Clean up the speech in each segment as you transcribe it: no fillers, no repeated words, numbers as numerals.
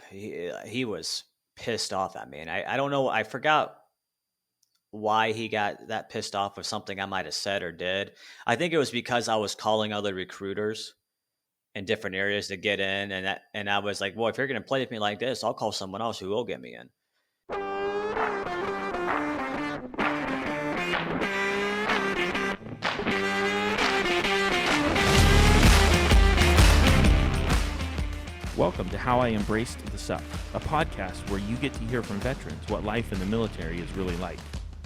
he was pissed off at me, and I don't know. I forgot why he got that pissed off with something I might have said or did. I think it was because I was calling other recruiters in different areas to get in, and I was like, well, if you're going to play with me like this, I'll call someone else who will get me in. Welcome to How I Embraced the Suck, a podcast where you get to hear from veterans what life in the military is really like.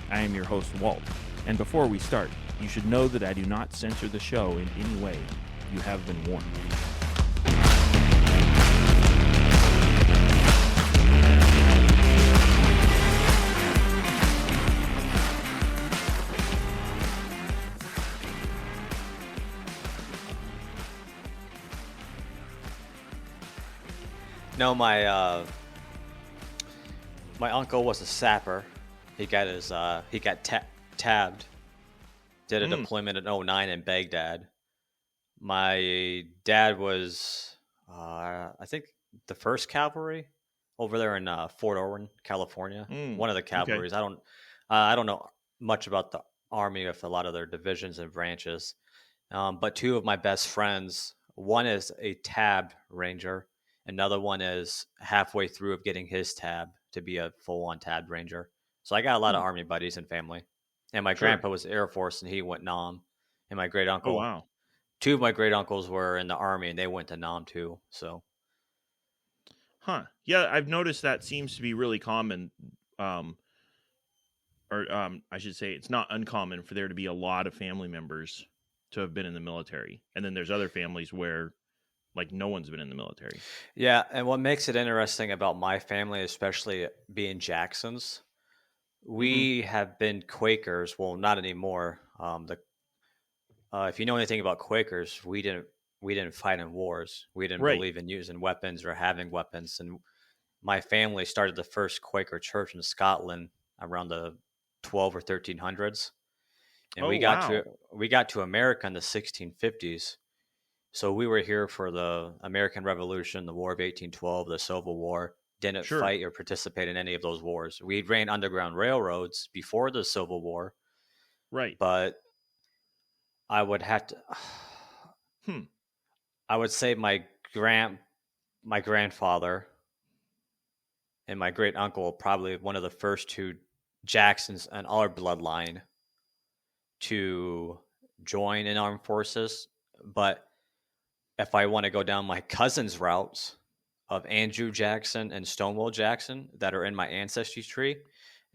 I am your host, Walt, and before we start, you should know that I do not censor the show in any way. You have been warned. No, my uncle was a sapper. He got tabbed. Did a deployment in 2009 in Baghdad. My dad was, I think, the 1st Cavalry over there in Fort Irwin, California. One of the cavalries. Okay. I don't know much about the Army with a lot of their divisions and branches. But two of my best friends, one is a tab ranger. Another one is halfway through of getting his tab to be a full-on tab ranger. So I got a lot of Army buddies and family. And my grandpa was Air Force, and he went NOM. And my great uncle, wow. Two of my great uncles were in the Army, and they went to NOM too. So, yeah, I've noticed that seems to be really common. I should say it's not uncommon for there to be a lot of family members to have been in the military, and then there's other families where, like, no one's been in the military. Yeah, and what makes it interesting about my family, especially being Jacksons, we have been Quakers. Well, not anymore. If you know anything about Quakers, we didn't fight in wars. We didn't believe in using weapons or having weapons. And my family started the first Quaker church in Scotland around the 12 or 1300s, and we got to America in the 1650s. So we were here for the American Revolution, the War of 1812, the Civil War. Didn't fight or participate in any of those wars. We ran underground railroads before the Civil War. Right. But I would have to... I would say my grandfather and my great uncle probably one of the first two Jacksons in our bloodline to join in armed forces. But if I want to go down my cousin's routes of Andrew Jackson and Stonewall Jackson that are in my ancestry tree,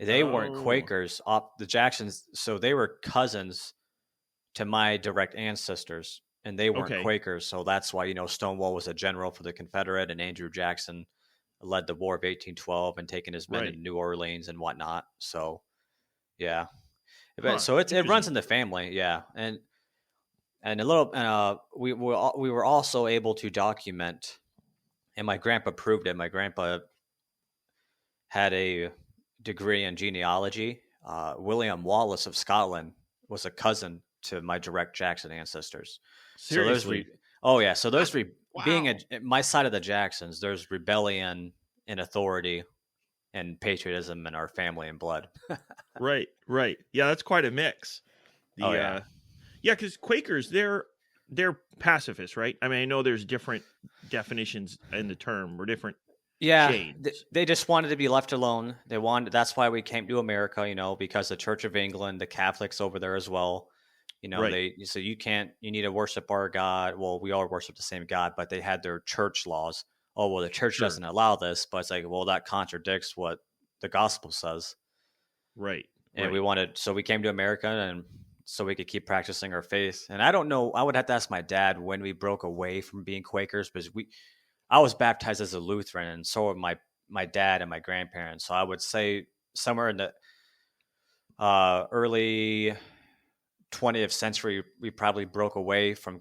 they weren't Quakers. The Jacksons, so they were cousins to my direct ancestors, and they weren't Quakers. So that's why, Stonewall was a general for the Confederate, and Andrew Jackson led the War of 1812 and taking his men to New Orleans and whatnot. So, yeah. So it runs in the family, yeah. And a little, we were also able to document, and my grandpa proved it. My grandpa had a degree in genealogy. William Wallace of Scotland was a cousin to my direct Jackson ancestors. Seriously? So there's being my side of the Jacksons, there's rebellion and authority and patriotism in our family and blood. Right. Yeah, that's quite a mix. Yeah, because Quakers, they're pacifists, right? I mean, I know there's different definitions in the term or different shades. They just wanted to be left alone. That's why we came to America, because the Church of England, the Catholics over there as well, so you need to worship our God. Well, we all worship the same God, but they had their church laws. Oh, well, the church doesn't allow this, but it's like, well, that contradicts what the gospel says. Right. And we came to America and so we could keep practicing our faith. And I don't know, I would have to ask my dad when we broke away from being Quakers, because I was baptized as a Lutheran, and so were my dad and my grandparents. So I would say somewhere in the early 20th century, we probably broke away from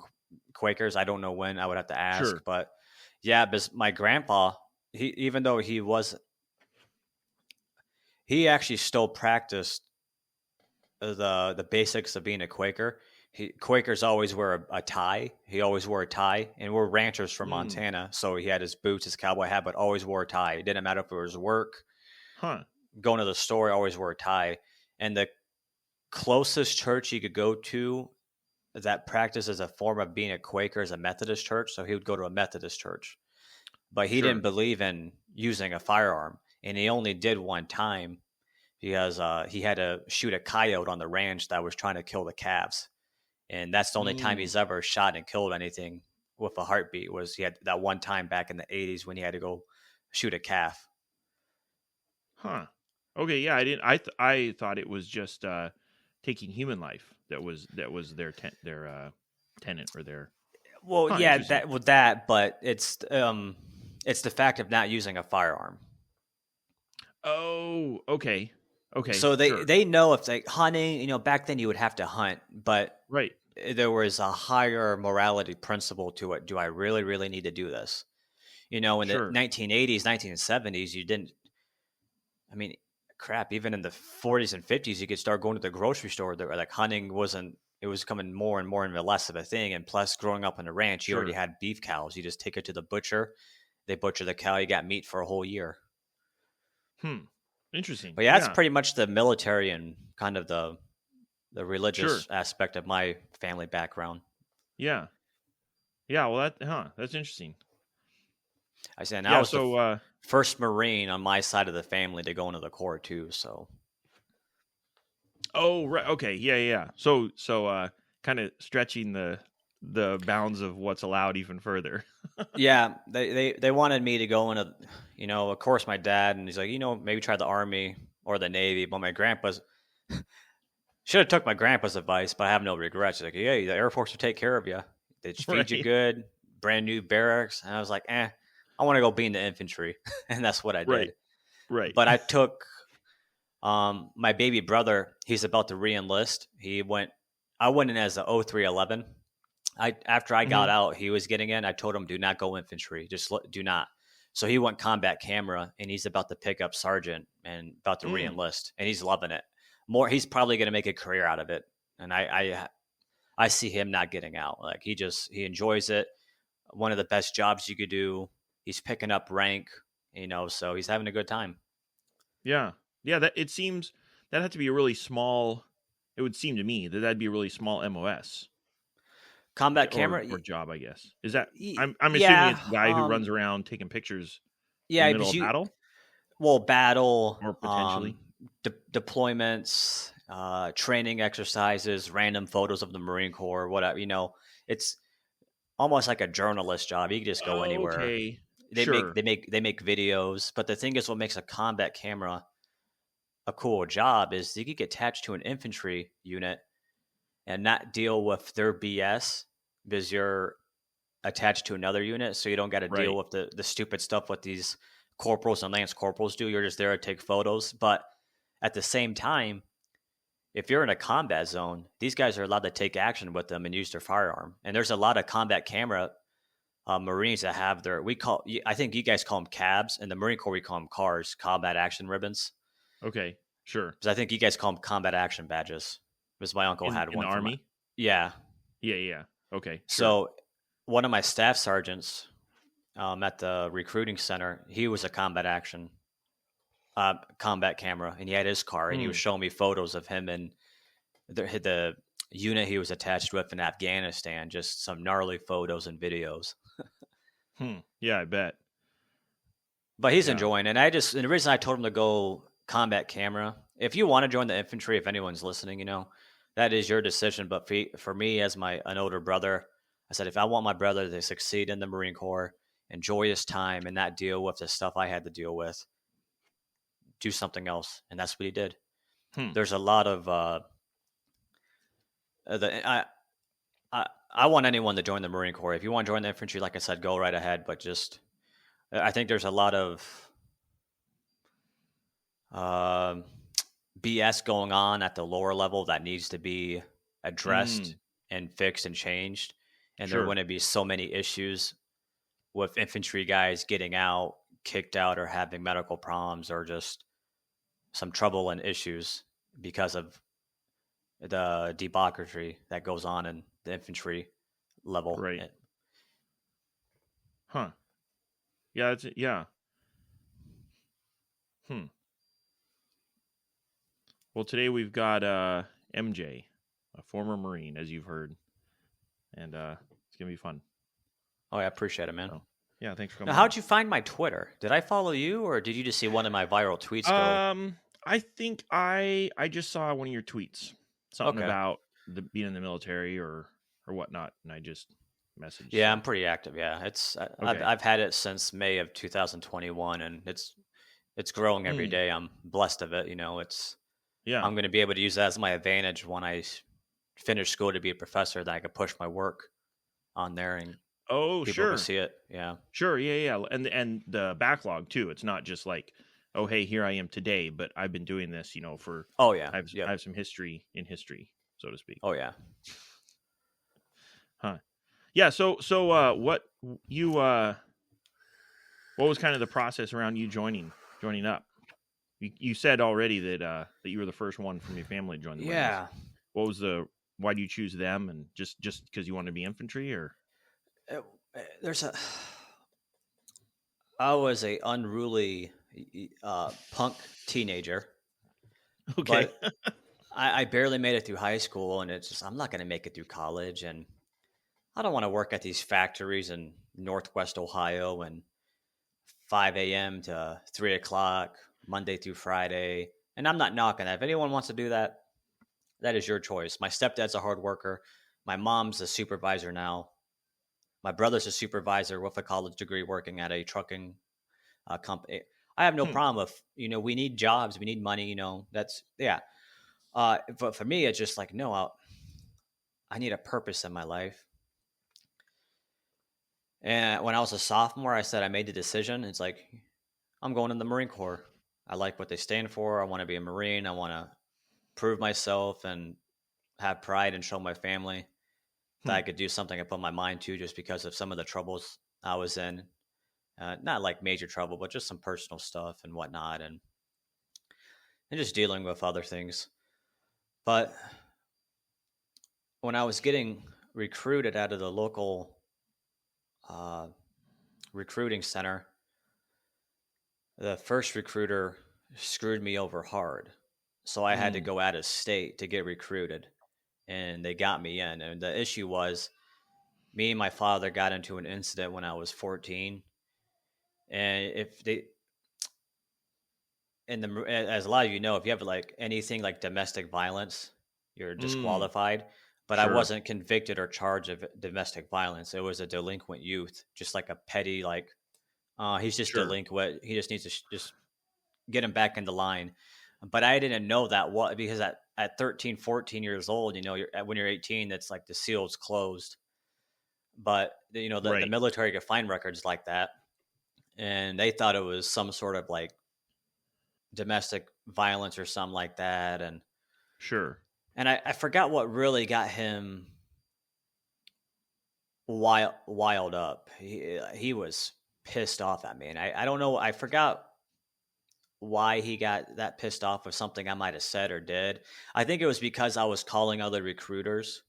Quakers. I don't know when. I would have to ask. But yeah, because my grandpa, even though he actually still practiced the basics of being a Quaker. Quakers always wear a tie. He always wore a tie, and we're ranchers from Mm. Montana, so he had his boots, his cowboy hat, but always wore a tie. It didn't matter if it was work, Huh. going to the store, he always wore a tie. And the closest church he could go to that practices a form of being a Quaker is a Methodist church, so he would go to a Methodist church. But he Sure. didn't believe in using a firearm, and he only did one time because he had to shoot a coyote on the ranch that was trying to kill the calves. And that's the only time Mm. he's ever shot and killed anything with a heartbeat. Was he had that one time back in the 80s when he had to go shoot a calf. Huh. Okay. Yeah. I thought it was just taking human life that was their tenant or their. Well, Huh. yeah, Interesting. but it's the fact of not using a firearm. Oh. Okay. Okay. So Sure. they know if they hunting, back then you would have to hunt, but Right. there was a higher morality principle to it. Do I really, really need to do this? In the Sure. 1980s, 1970s, you didn't. I mean, crap. Even in the 40s and 50s, you could start going to the grocery store. There, like hunting wasn't. It was becoming more and more and less of a thing. And plus, growing up on a ranch, you already Sure. had beef cows. You just take it to the butcher. They butcher the cow. You got meat for a whole year. Interesting. But yeah, that's Yeah. pretty much the military and kind of the Sure. religious aspect of my family background. Yeah. Yeah. Well, that's interesting. I said, and I Yeah. was the So. first Marine on my side of the family to go into the Corps too. So Oh. Right. Okay. Yeah. Yeah. So. Kind of stretching the bounds of what's allowed even further. yeah, they wanted me to go into, of course, my dad, and he's like, maybe try the Army or the Navy. But my grandpa's should have took my grandpa's advice, but I have no regrets. He's like, yeah, the Air Force will take care of you. They feed you Right. good, brand new barracks. And I was like, I want to go be in the infantry, and that's what I Right. did. Right. But I took my baby brother. He's about to re-enlist. I went in as a 0311. After I got Mhm. out, he was getting in. I told him, do not go infantry. Do not. So he went combat camera, and he's about to pick up sergeant and about to Mm. re-enlist, and he's loving it. He's probably going to make a career out of it, and I see him not getting out. Like he enjoys it. One of the best jobs you could do. He's picking up rank, so he's having a good time. Yeah. Yeah. That it seems that had to be a really small. It would seem to me that that'd be a really small MOS Combat camera, or job. I guess is that. y- I'm assuming yeah, it's the guy who runs around taking pictures in yeah, the middle because of battle battle, or potentially. deployments, training exercises, random photos of the Marine Corps, whatever. It's almost like a journalist job. You can just go Oh, anywhere. okay. They make Sure. they make videos, but the thing is, what makes a combat camera a cool job is you could get attached to an infantry unit and not deal with their BS because you're attached to another unit, so you don't got to deal Right. with the stupid stuff what these corporals and lance corporals do. You're just there to take photos, but at the same time, if you're in a combat zone, these guys are allowed to take action with them and use their firearm. And there's a lot of combat camera Marines that have I think you guys call them cabs, and the Marine Corps we call them cars, combat action ribbons. Okay. Sure. Because I think you guys call them combat action badges. Because my uncle had In the one for army. yeah. Yeah. Yeah. Okay. Sure. So one of my staff sergeants at the recruiting center, he was a combat camera, and he had his car, and he was showing me photos of him and the unit he was attached with in Afghanistan. Just some gnarly photos and videos. Yeah, I bet. But he's Yeah. enjoying it. And the reason I told him to go combat camera, if you want to join the infantry, if anyone's listening, that is your decision. But for me, as an older brother, I said, if I want my brother to succeed in the Marine Corps, enjoy his time and not deal with the stuff I had to deal with, do something else. And that's what he did. There's a lot of, I want anyone to join the Marine Corps. If you want to join the infantry, like I said, go right ahead. But I think there's a lot of BS going on at the lower level that needs to be addressed and fixed and changed. And there are going to be so many issues with infantry guys getting out, kicked out, or having medical problems, or just some trouble and issues because of the debauchery that goes on in the infantry level. Right. Huh. Yeah. Yeah. Well, today we've got MJ, a former Marine, as you've heard, and it's gonna be fun. Oh, I appreciate it, man. So, yeah, thanks for Now, coming. how'd you find my Twitter? Did I follow you, or did you just see one of my viral tweets go? I think I just saw one of your tweets, something Okay. about being in the military or whatnot, and I just messaged. Yeah, so. I'm pretty active. Yeah, Okay. I've had it since May of 2021, and it's growing every day. I'm blessed of it. Yeah. I'm going to be able to use that as my advantage when I finish school to be a professor. That I could push my work on there and Oh, people can sure. see it. Yeah. Sure. Yeah. And the backlog too. It's not just like, oh, hey, here I am today, but I've been doing this, for. Oh yeah. I Yep. have some history in history, so to speak. Oh yeah. Huh. Yeah. So what you what was kind of the process around you joining up? You said already that you were the first one from your family to join the Marines. Yeah. What was why do you choose them, and just because you wanted to be infantry, or? I was a unruly punk teenager. Okay. But I barely made it through high school, and it's just I'm not going to make it through college, and I don't want to work at these factories in Northwest Ohio and 5 a.m. to 3 o'clock Monday through Friday. And I'm not knocking that. If anyone wants to do that, that is your choice. My stepdad's a hard worker. My mom's a supervisor now. My brother's a supervisor with a college degree working at a trucking company. I have no problem if, we need jobs, we need money, that's, yeah. But for me, it's just like, no, I need a purpose in my life. And when I was a sophomore, I said I made the decision. It's like, I'm going in the Marine Corps. I like what they stand for. I want to be a Marine. I want to prove myself and have pride and show my family that I could do something I put my mind to, just because of some of the troubles I was in. Not like major trouble, but just some personal stuff and whatnot, and just dealing with other things. But when I was getting recruited out of the local recruiting center, the first recruiter screwed me over hard. So I had to go out of state to get recruited, and they got me in. And the issue was, me and my father got into an incident when I was 14. And as a lot of you know, if you have like anything like domestic violence, you're disqualified. But sure. I wasn't convicted or charged of domestic violence. It was a delinquent youth, just like a petty, like, he's just delinquent. He just needs to just get him back in the line. But I didn't know that because at 13, 14 years old, when you're 18, that's like the seal's closed. But, the military could find records like that. And they thought it was some sort of like domestic violence or something like that. And sure. And I forgot what really got him wild up. He was pissed off at me. And I don't know. I forgot why he got that pissed off with something I might have said or did. I think it was because I was calling other recruiters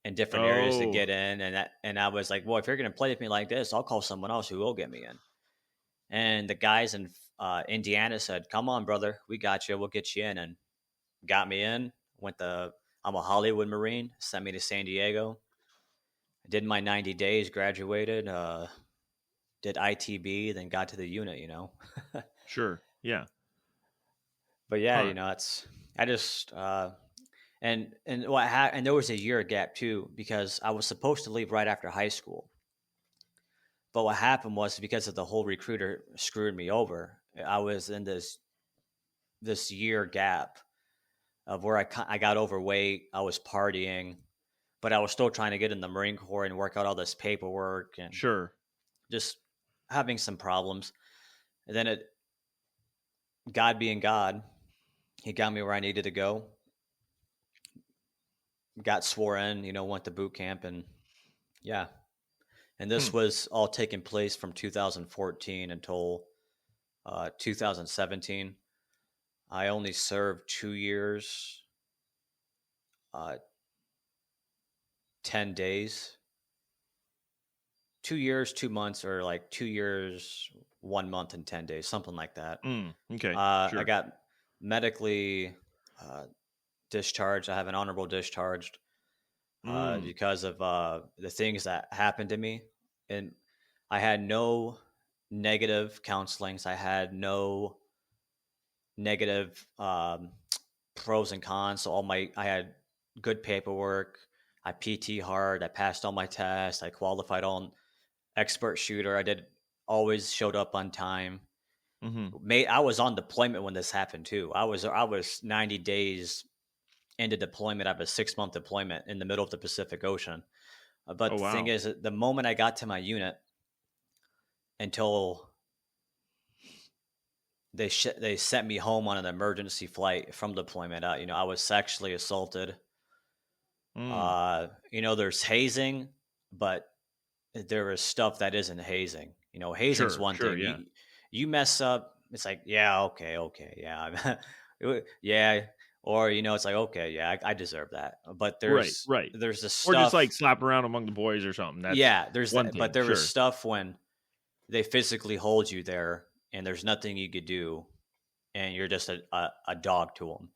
in different areas to get in. And I was like, well, if you're going to play with me like this, I'll call someone else who will get me in. And the guys in Indiana said, come on, brother, we got you. We'll get you in. And got me in. I'm a Hollywood Marine, sent me to San Diego. I did my 90 days, graduated, did ITB, then got to the unit, Sure. Yeah. But yeah, I just, and there was a year gap too, because I was supposed to leave right after high school. But what happened was, because of the whole recruiter screwed me over, I was in this year gap of where I got overweight. I was partying, but I was still trying to get in the Marine Corps and work out all this paperwork and just having some problems. And then God being God, he got me where I needed to go. Got swore in, went to boot camp, and yeah. And this was all taking place from 2014 until 2017. I only served 2 years uh, 10 days, 2 years, 2 months, or like 2 years, 1 month, and 10 days, something like that. Okay, I sure. got medically discharged. I have an honorable discharge because of the things that happened to me. And I had no negative counselings. I had no negative pros and cons. So I had good paperwork. I PT hard. I passed all my tests. I qualified on expert shooter. Always showed up on time. I was on deployment when this happened too. I was 90 days into deployment. I have a 6-month deployment in the middle of the Pacific Ocean. But Oh, the thing wow. is, the moment I got to my unit, until they sent me home on an emergency flight from deployment, I was sexually assaulted. There's hazing, but there is stuff that isn't hazing. Hazing's one Sure, thing. yeah. You mess up, it's like, yeah, okay, yeah, yeah, or it's like, okay, yeah, I deserve that. But Right. there's the Or just like stuff, slap around among the boys or something. That's yeah, there's one that. But thing. there was Sure. stuff when they physically hold you there, and there's nothing you could do, and you're just a dog to them.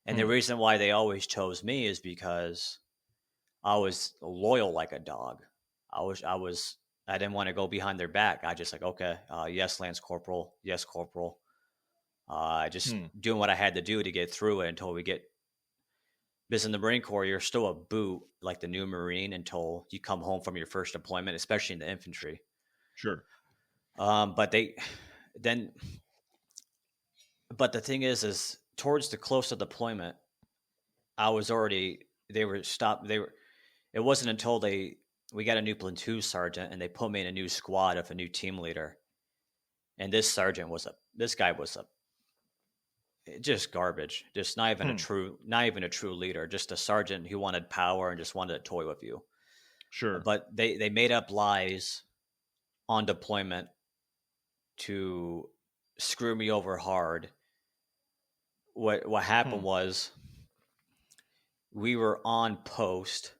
And the reason why they always chose me is because I was loyal like a dog. I didn't want to go behind their back. I just like, okay, yes, Lance Corporal, yes, Corporal. Just doing what I had to do to get through it until we get. Because in the Marine Corps, you're still a boot like the new Marine until you come home from your first deployment, especially in the infantry. Sure. But the thing is towards the close of deployment, they were stopped. It wasn't until we got a new platoon sergeant and they put me in a new squad of a new team leader. And this guy was just garbage. Just not even a true leader, just a sergeant who wanted power and just wanted to toy with you. Sure. But they made up lies on deployment to screw me over hard. What happened was we were on post,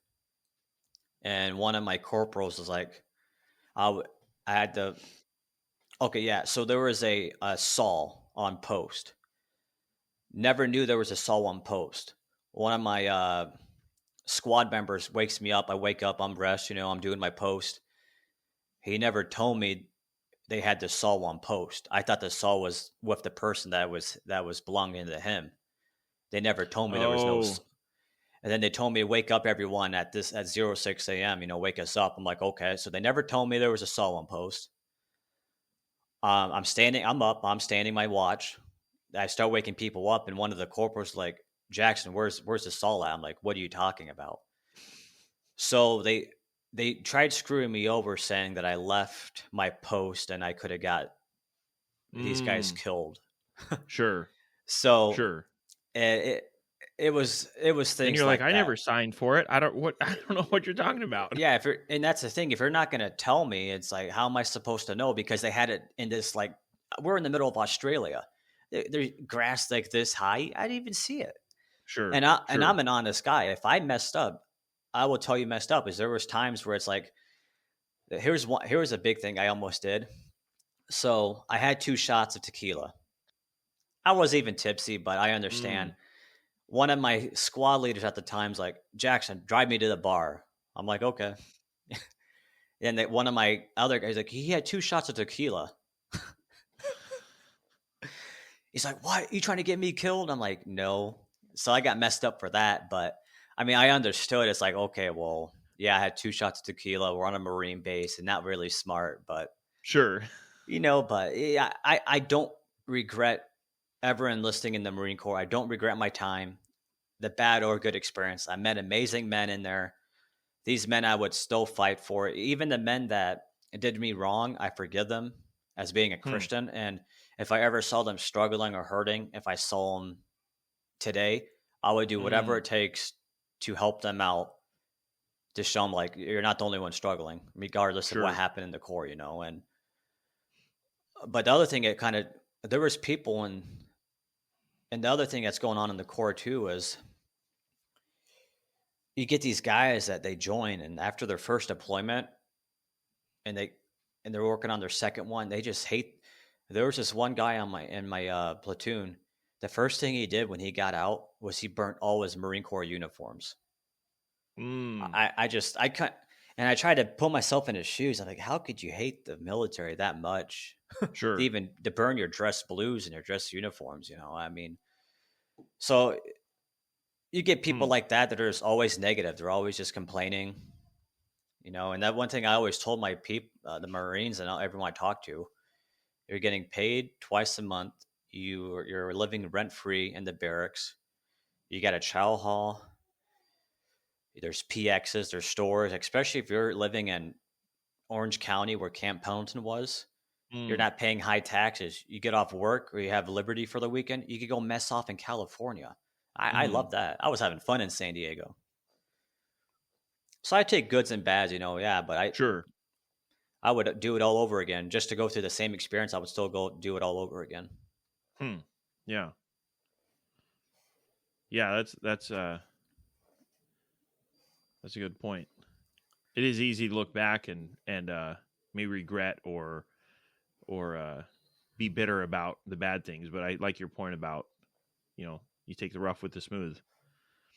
and one of my corporals was like, I had to. Okay, yeah. So there was a SAL on post. Never knew there was a SAL on post. One of my squad members wakes me up. I wake up, I'm dressed, I'm doing my post. He never told me they had the SAL on post. I thought the SAL was with the person that was belonging to him. They never told me there was no. And then they told me to wake up everyone at 06 a.m. Wake us up. I'm like, okay. So they never told me there was a SAL on post. I'm up. I'm standing my watch. I start waking people up, and one of the corporals like, Jackson, where's the SAL at? I'm like, what are you talking about? So they tried screwing me over, saying that I left my post and I could have got these guys killed. Sure. So sure. It was things and you're like, I that. never signed for it. I don't know what you're talking about. Yeah, and that's the thing. If you're not going to tell me, it's like, how am I supposed to know? Because they had it in this, like, we're in the middle of Australia. There's grass like this high. I didn't even see it. Sure. And I'm an honest guy. If I messed up, I will tell you messed up. Is there was times where it's like, here's a big thing I almost did. So I had 2 shots of tequila. I wasn't even tipsy, but I understand. One of my squad leaders at the time's like, Jackson, drive me to the bar. I'm like, okay. And one of my other guys, like, he had 2 shots of tequila. He's like, what? You trying to get me killed? I'm like, no. So I got messed up for that. But I mean, I understood. It's like, okay, well, yeah, I had 2 shots of tequila. We're on a Marine base and not really smart, but sure. But yeah, I don't regret ever enlisting in the Marine Corps. I don't regret my time, the bad or good experience. I met amazing men in there. These men I would still fight for. Even the men that did me wrong, I forgive them as being a Christian. And if I ever saw them struggling or hurting, if I saw them today, I would do whatever it takes to help them out, to show them, like, you're not the only one struggling, regardless of what happened in the Corps, And but the other thing, there was people, and the other thing that's going on in the Corps too is you get these guys that they join, and after their first deployment, and they're working on their second one, they just hate. There was this one guy in my platoon. The first thing he did when he got out was he burnt all his Marine Corps uniforms. I can't, and I tried to put myself in his shoes. I'm like, how could you hate the military that much? Sure. Even to burn your dress blues and your dress uniforms, I mean, so you get people like that are just always negative. They're always just complaining, and that one thing I always told my the Marines and everyone I talk to, you're getting paid twice a month. You're living rent free in the barracks. You got a chow hall. There's PXs, there's stores, especially if you're living in Orange County where Camp Pendleton was. You're not paying high taxes. You get off work or you have liberty for the weekend. You could go mess off in California. I love that. I was having fun in San Diego. So I take goods and bads, but I would do it all over again. Just to go through the same experience, I would still go do it all over again. Yeah. Yeah, that's a good point. It is easy to look back and maybe regret or be bitter about the bad things, but I like your point about, you take the rough with the smooth.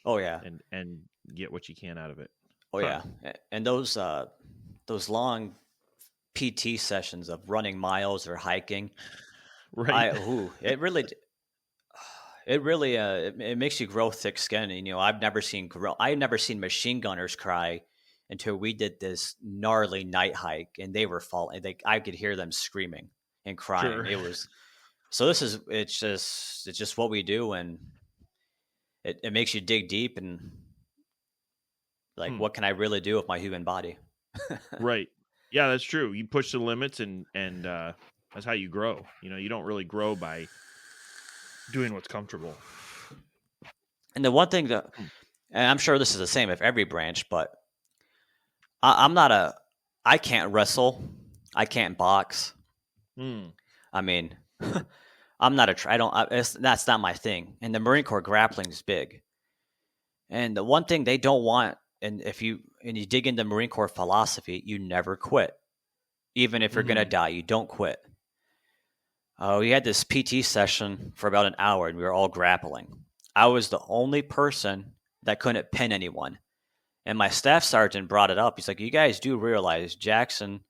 Oh yeah. And get what you can out of it. Oh yeah. And those long PT sessions of running miles or hiking, right? It makes you grow thick skin. I've never seen machine gunners cry until we did this gnarly night hike, and they were falling. I could hear them screaming and crying. Sure. It was so. It's just what we do, and it makes you dig deep and like, what can I really do with my human body? Right. Yeah, that's true. You push the limits, and that's how you grow. You don't really grow by doing what's comfortable. And the one thing and I'm sure this is the same with every branch, but I can't wrestle. I can't box. I mean, that's not my thing. And the Marine Corps grappling is big. And the one thing they don't want, and if you dig into Marine Corps philosophy, you never quit. Even if you're going to die, you don't quit. We had this PT session for about an hour, and we were all grappling. I was the only person that couldn't pin anyone. And my staff sergeant brought it up. He's like, you guys do realize Jackson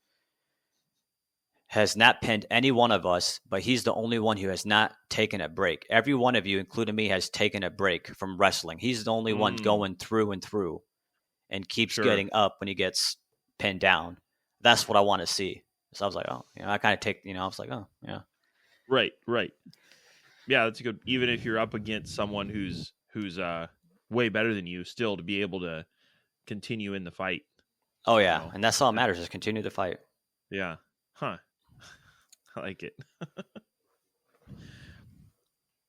has not pinned any one of us, but he's the only one who has not taken a break. Every one of you, including me, has taken a break from wrestling. He's the only one going through and through and keeps getting up when he gets pinned down. That's what I want to see. So I was like, oh, I kind of take, I was like, oh, yeah. Right. Yeah, that's good. Even if you're up against someone who's way better than you, still to be able to continue in the fight. Oh yeah, and that's all that matters, is continue the fight. Yeah. Huh. I like it.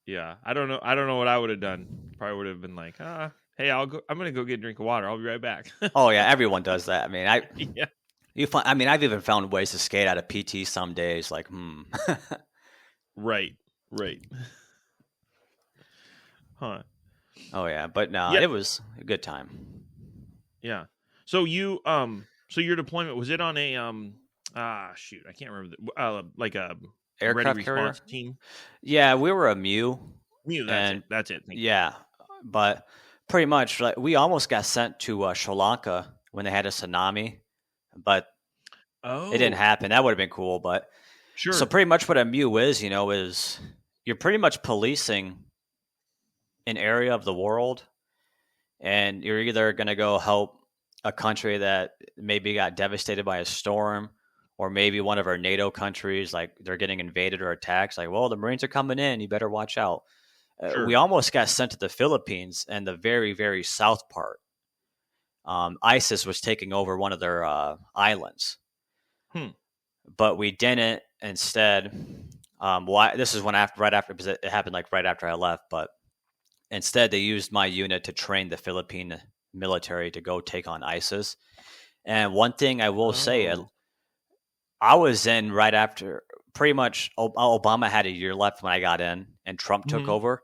Yeah. I don't know what I would have done. Probably would have been like, hey, I'm gonna go get a drink of water. I'll be right back. Oh yeah, everyone does that. I mean, yeah. I've even found ways to skate out of PT some days. Like, Right. Huh. Oh yeah, but no, it was a good time. Yeah. So you so your deployment, was it on a shoot, I can't remember like a aircraft ready carrier response team? Yeah, we were a MEU. That's it. Yeah, but pretty much like we almost got sent to Sri Lanka when they had a tsunami, but it didn't happen. That would have been cool, but sure. So pretty much what a MEU is, is you're pretty much policing an area of the world, and you're either going to go help a country that maybe got devastated by a storm, or maybe one of our NATO countries, like they're getting invaded or attacked. Like, well, the Marines are coming in, you better watch out. Sure. We almost got sent to the Philippines and the very, very south part. ISIS was taking over one of their islands. But we didn't. Instead, this is right after, because it happened like right after I left. But instead, they used my unit to train the Philippine military to go take on ISIS. And one thing I will say, I was in right after, pretty much Obama had a year left when I got in, and Trump took over.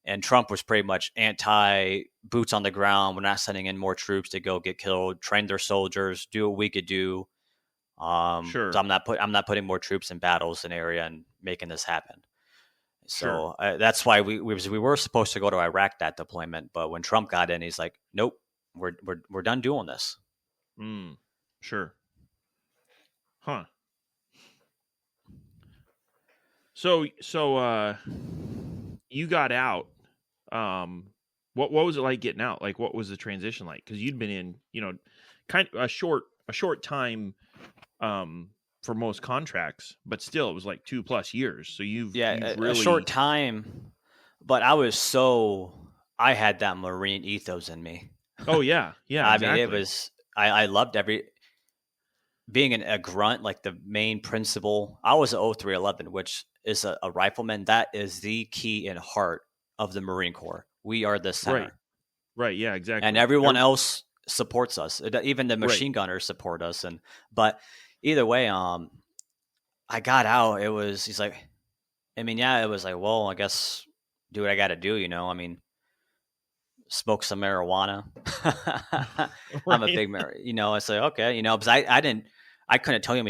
and Trump was pretty much anti boots on the ground. We're not sending in more troops to go get killed. Train their soldiers, do what we could do. Sure. So I'm not putting more troops in battles in the area and making this happen. So Sure. that's why we were supposed to go to Iraq that deployment, but when Trump got in, he's like, nope, we're done doing this. Sure. Huh. So you got out. What was it like getting out? Like, what was the transition like? Because you'd been in, kind of a short time, for most contracts, but still, it was like 2+ years. So you've really a short time, but I had that Marine ethos in me. Oh yeah, I exactly. mean, it was I loved being a grunt, like the main principle. I was an 0311, which is a rifleman. That is the key and heart of the Marine Corps. We are the center. Right. Yeah, exactly. And everyone else supports us. Even the machine gunners support us. But either way, I got out. It was like, well, I guess do what I got to do. I mean, smoke some marijuana. I'm a big, it's like, okay, because I couldn't tell you.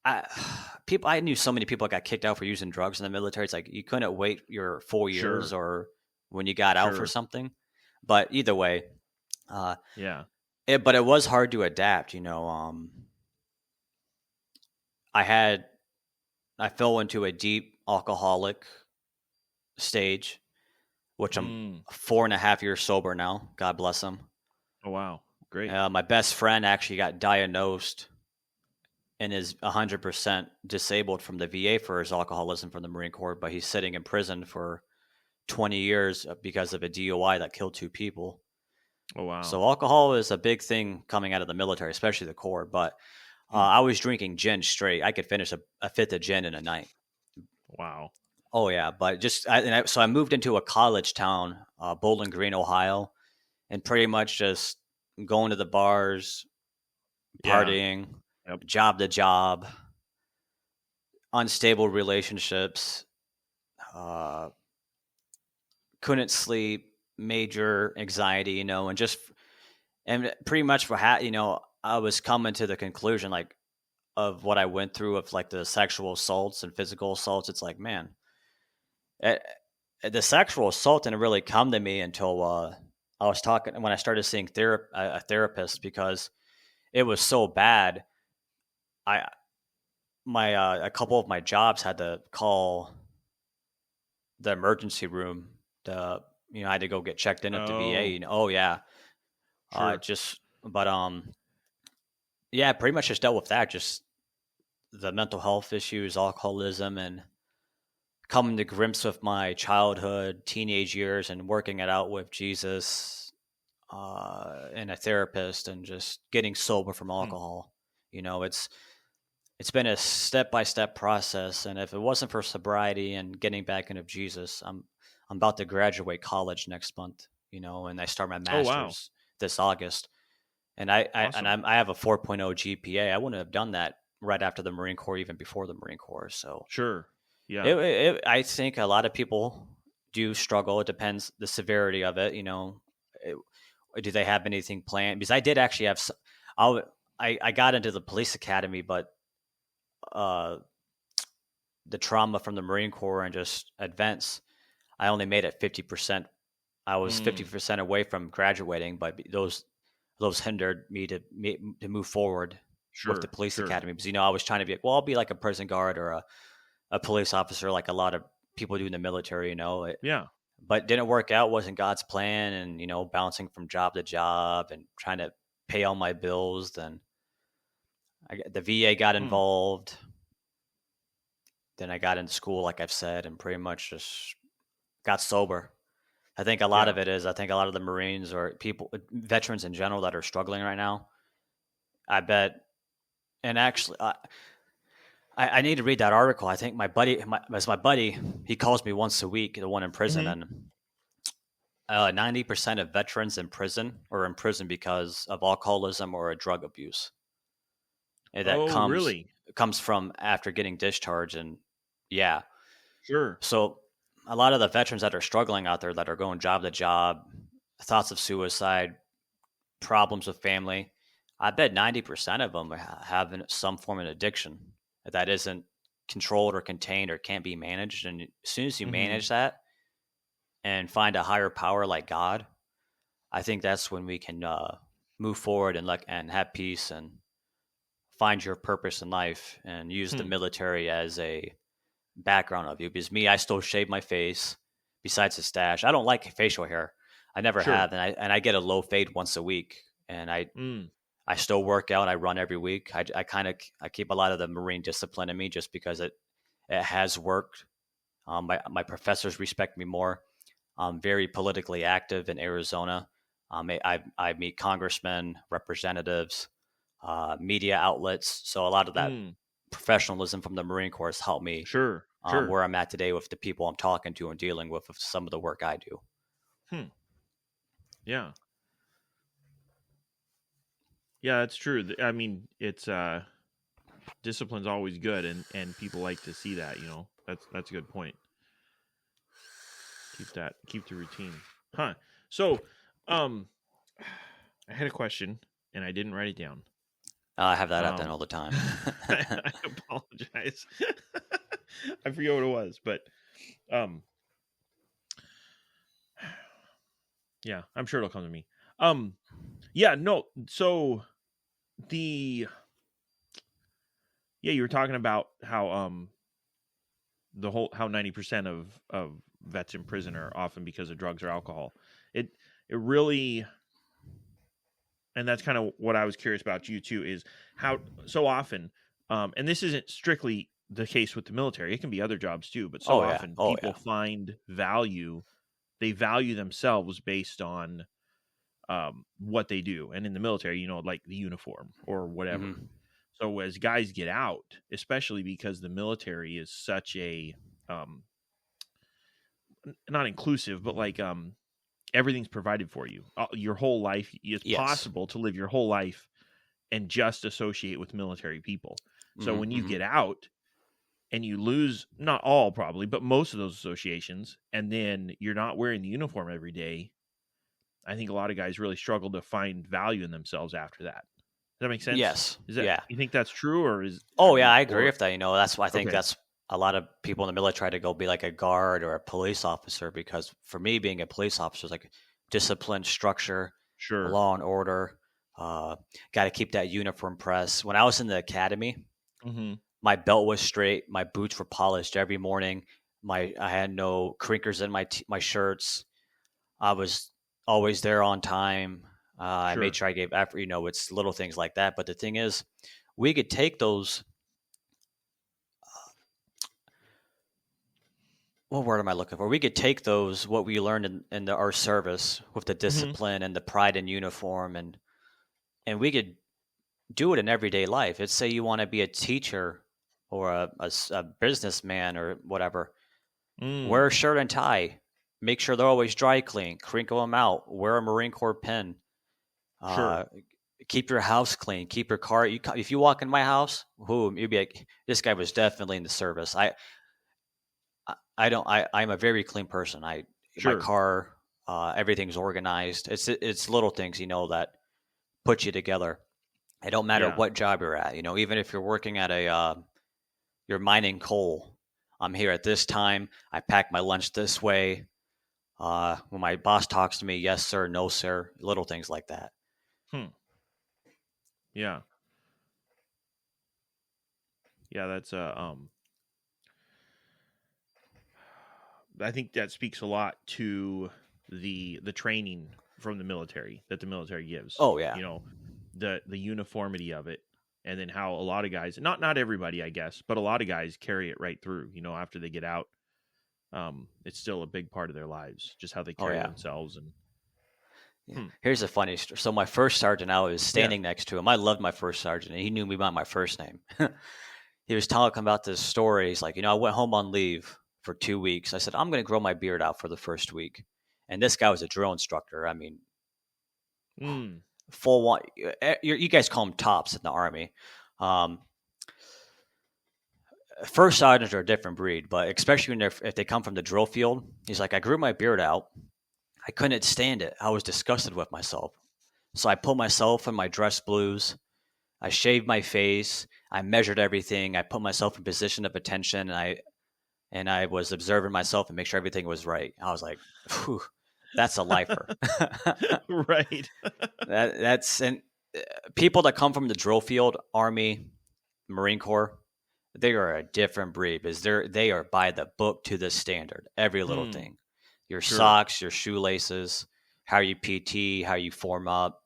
I knew so many people that got kicked out for using drugs in the military. It's like you couldn't wait your 4 years or when you got out for something. But either way, but it was hard to adapt. I fell into a deep alcoholic stage, which I'm 4.5 years sober now. God bless him. Oh wow, great. My best friend actually got diagnosed and is 100% disabled from the VA for his alcoholism from the Marine Corps, but he's sitting in prison for 20 years because of a DUI that killed 2 people. Oh wow! So alcohol is a big thing coming out of the military, especially the Corps. But I was drinking gin straight. I could finish a fifth of gin in a night. Wow. Oh yeah, but so I moved into a college town, Bowling Green, Ohio, and pretty much just going to the bars, partying, job to job, unstable relationships, couldn't sleep, major anxiety, and pretty much I was coming to the conclusion of what I went through of the sexual assaults and physical assaults. It's like, man, the sexual assault didn't really come to me until I was talking when I started seeing a therapist, because it was so bad. A couple of my jobs had to call the emergency room. I had to go get checked in at the VA. Oh yeah. Pretty much just dealt with that. Just the mental health issues, alcoholism, and coming to grips with my childhood, teenage years, and working it out with Jesus and a therapist, and just getting sober from alcohol. It's been a step-by-step process, and if it wasn't for sobriety and getting back into Jesus, I'm about to graduate college next month, and I start my master's this August. And I have a 4.0 GPA. I wouldn't have done that right after the Marine Corps, even before the Marine Corps. So sure, yeah. I think a lot of people do struggle. It depends the severity of it. Do they have anything planned? Because I did actually have. I got into the police academy, but the trauma from the Marine Corps and just events, I only made it 50%. I was 50% away from graduating, but those hindered me to move forward with the police academy, because I was trying to be I'll be like a prison guard or a police officer, like a lot of people do in the military. But didn't work out. Wasn't God's plan, and bouncing from job to job and trying to pay all my bills. Then the VA got involved. Then I got into school, like I've said, and pretty much just got sober. I think a lot of it is, I think a lot of the Marines or veterans in general that are struggling right now, I bet. And actually, I need to read that article. I think my buddy, he calls me once a week, the one in prison, and 90% of veterans in prison are in prison because of alcoholism or a drug abuse. And that comes from after getting discharged, and yeah. Sure. So a lot of the veterans that are struggling out there, that are going job to job, thoughts of suicide, problems with family, I bet 90% of them have some form of addiction that isn't controlled or contained or can't be managed. And as soon as you manage that and find a higher power like God, I think that's when we can move forward and have peace and find your purpose in life and use the military as a background of you. Because me, I still shave my face besides the stash. I don't like facial hair. I never have. And I get a low fade once a week. And I still work out. I run every week. I keep a lot of the Marine discipline in me just because it has worked. My professors respect me more. I'm very politically active in Arizona. I meet congressmen, representatives, media outlets. So a lot of that professionalism from the Marine Corps has helped me where I'm at today with the people I'm talking to and dealing with some of the work I do. Yeah. Yeah, that's true. I mean, it's discipline's always good, and people like to see that. That's a good point. Keep the routine, huh? So, I had a question and I didn't write it down. I have that happen all the time. I apologize. I forget what it was, but yeah, I'm sure it'll come to me. Yeah, no. So you were talking about how how 90% of vets in prison are often because of drugs or alcohol. It really, and that's kind of what I was curious about you too, is how so often, and this isn't strictly the case with the military. It can be other jobs too, but often people find value. They value themselves based on what they do, and in the military, like the uniform or whatever. So as guys get out, especially because the military is such a not inclusive, but like everything's provided for you your whole life. It's possible to live your whole life and just associate with military people. So when you get out and you lose, not all probably, but most of those associations, and then you're not wearing the uniform every day, I think a lot of guys really struggle to find value in themselves after that. Does that make sense? Yes. You think that's true, or is? I agree with that. That's why I think that's a lot of people in the military try to go be like a guard or a police officer, because for me, being a police officer is like discipline, structure, law and order. Got to keep that uniform press. When I was in the academy, my belt was straight, my boots were polished every morning. I had no crinkles in my shirts. I was always there on time. I made sure I gave effort. It's little things like that. But the thing is, we could take those. What word am I looking for? We could take those, what we learned in our service with the discipline and the pride in uniform, and we could do it in everyday life. Let's say you want to be a teacher or a businessman or whatever. Wear a shirt and tie. Make sure they're always dry clean. Crinkle them out. Wear a Marine Corps pin. Keep your house clean. Keep your car. If you walk in my house, you'd be like, this guy was definitely in the service. I'm a very clean person. My car, everything's organized. It's little things, that put you together. It don't matter what job you're at. Even if you're working at you're mining coal. I'm here at this time. I pack my lunch this way. When my boss talks to me, yes sir, no sir, little things like that. Yeah. That's I think that speaks a lot to the training from the military that the military gives. Oh yeah. The uniformity of it, and then how a lot of guys, not everybody, I guess, but a lot of guys carry it right through. After they get out, it's still a big part of their lives, just how they carry themselves. And here's a funny story. So my first sergeant, I was standing next to him. I loved my first sergeant, and he knew me by my first name. He was talking about this story. He's like, I went home on leave for 2 weeks. I said, I'm going to grow my beard out for the first week. And this guy was a drill instructor. I mean, full one. You guys call them tops in the Army. first sergeants are a different breed, but especially if they come from the drill field, he's like, I grew my beard out. I couldn't stand it. I was disgusted with myself. So I put myself in my dress blues. I shaved my face. I measured everything. I put myself in position of attention, and I was observing myself and make sure everything was right. I was like, "Phew, that's a lifer." Right. That's and people that come from the drill field, Army, Marine Corps, they are a different breed because they are by the book to the standard. Every little thing, your Sure. socks, your shoelaces, how you PT, how you form up.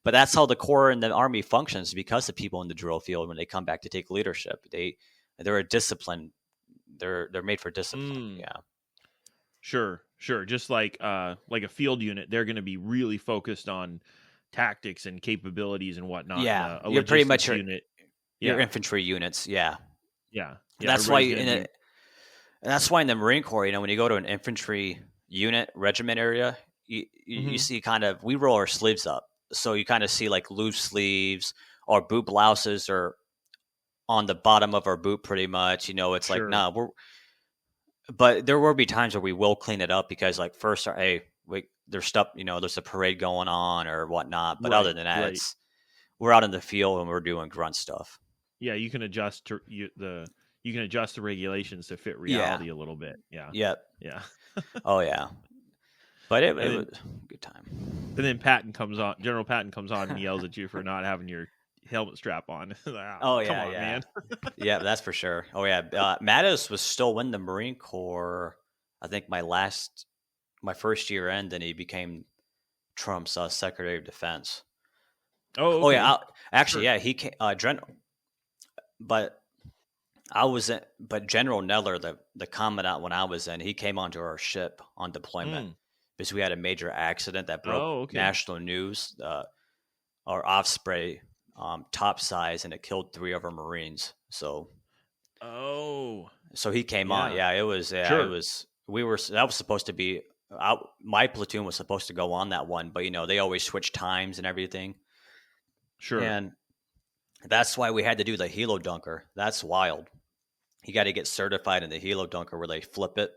But that's how the Corps and the Army functions because of people in the drill field when they come back to take leadership. They're a discipline. They're made for discipline. Yeah. Sure. Just like a field unit, they're going to be really focused on tactics and capabilities and whatnot. Yeah, A you're pretty much unit. your infantry units. Yeah. Yeah. That's why that's why in the Marine Corps, when you go to an infantry unit regiment area, you see kind of, we roll our sleeves up. So you kind of see like loose sleeves, or boot blouses are on the bottom of our boot pretty much. It's like, nah, but there will be times where we will clean it up because like first, there's stuff, there's a parade going on or whatnot. But other than that, we're out in the field and we're doing grunt stuff. Yeah, you can adjust the regulations to fit reality a little bit. Yeah. Yep. Yeah. Oh yeah. But it was a good time. And then General Patton comes on and yells at you for not having your helmet strap on. Like, oh yeah, come on, yeah, man. Yeah, that's for sure. Oh yeah, Mattis was still in the Marine Corps. I think my first year in, then he became Trump's Secretary of Defense. Oh, okay. yeah. Actually, yeah, he came. But I was in. But General Neller, the commandant when I was in, he came onto our ship on deployment because we had a major accident that broke national news. Our Osprey top-size, and it killed 3 of our Marines. So he came on. Yeah, it was. Yeah, it was. That was supposed to be. My platoon was supposed to go on that one, but they always switch times and everything. Sure. And that's why we had to do the helo dunker. That's wild. You got to get certified in the helo dunker where they flip it.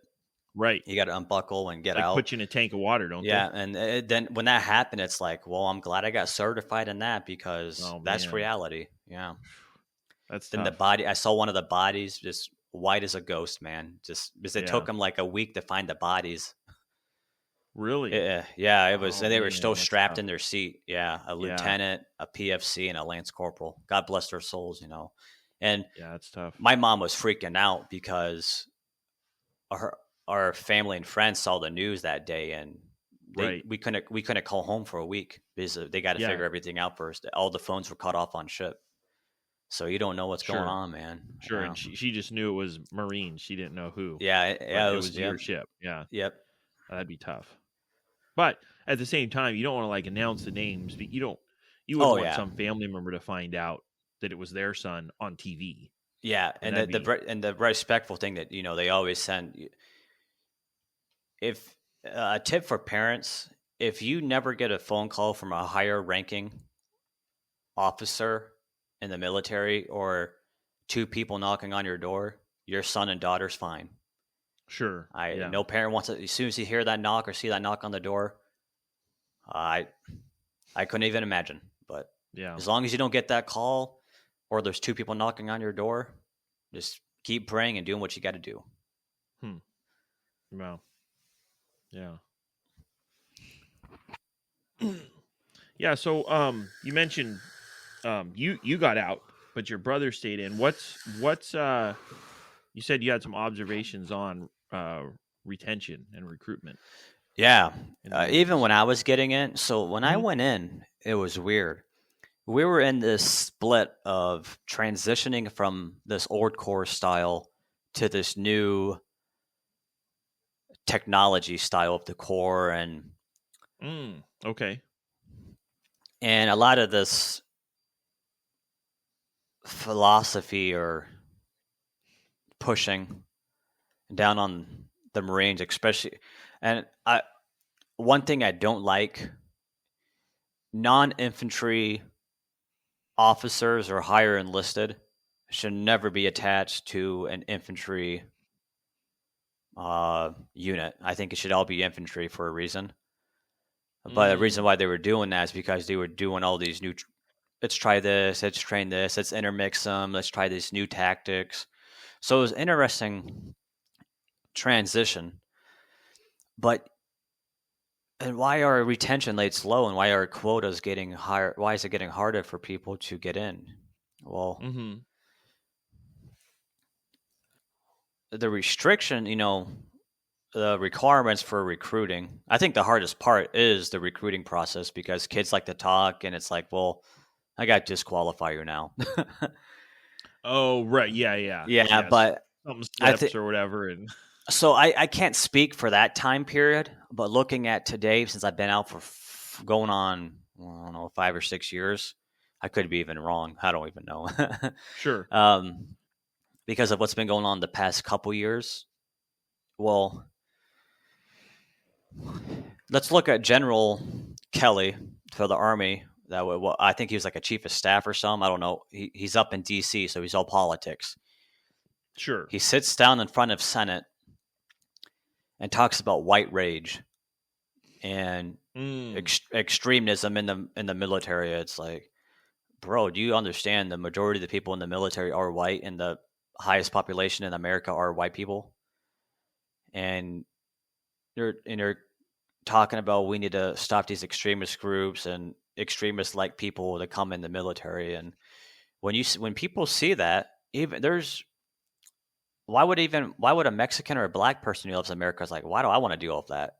Right. You got to unbuckle and get out. Put you in a tank of water, don't they? Yeah, and then when that happened, it's like, well, I'm glad I got certified in that because that's reality. Yeah. That's tough. And I saw one of the bodies just white as a ghost, man. Just because it took them like a week to find the bodies. Really? Yeah, it was. And they were still strapped in their seat. Yeah, a lieutenant, a PFC, and a lance corporal. God bless their souls, And that's tough. My mom was freaking out because our family and friends saw the news that day, and we couldn't call home for a week because they got to figure everything out first. All the phones were cut off on ship, so you don't know what's going on, man. Sure, and she just knew it was Marines. She didn't know who. Yeah, it was your ship. Yeah. Yep. That'd be tough. But at the same time, you don't want to like announce the names, but you wouldn't want some family member to find out that it was their son on TV. Yeah, and the respectful thing that they always send. If a tip for parents, if you never get a phone call from a higher ranking officer in the military or 2 people knocking on your door, your son and daughter's fine. Sure. No parent wants it. As soon as you hear that knock or see that knock on the door, I couldn't even imagine. But as long as you don't get that call or there's 2 people knocking on your door, just keep praying and doing what you got to do. Wow. Yeah. So you mentioned you got out, but your brother stayed in. What's you said you had some observations on retention and recruitment. Yeah. Even when I was getting in. So when I went in, it was weird. We were in this split of transitioning from this old Corps style to this new technology style of the Corps. And okay. And a lot of this philosophy or pushing down on the Marines, especially. And one thing I don't like, non-infantry officers or higher enlisted should never be attached to an infantry unit. I think it should all be infantry for a reason. But the reason why they were doing that is because they were doing all these new. Let's try this. Let's train this. Let's intermix them. Let's try these new tactics. So it was interesting transition. But and why are retention rates low, and why are quotas getting higher? Why is it getting harder for people to get in? Well, the restriction, the requirements for recruiting. I think the hardest part is the recruiting process because kids like to talk, and it's like, well, I got to disqualify you now. Oh, right. Yeah. Yeah, but some steps or whatever. And so I can't speak for that time period, but looking at today, since I've been out for going on, I don't know, 5 or 6 years, I could be even wrong. I don't even know. Sure. Because of what's been going on the past couple years. Well, let's look at General Kelly for the Army. I think he was like a chief of staff or something. I don't know. He's up in D.C., so he's all politics. Sure. He sits down in front of Senate and talks about white rage and extremism in the military. It's like, bro, do you understand the majority of the people in the military are white, and the highest population in America are white people? And you're talking about we need to stop these extremist groups and extremist-like people to come in the military. And when people see that, even why would a Mexican or a black person who lives in America is like, why do I want to deal with that?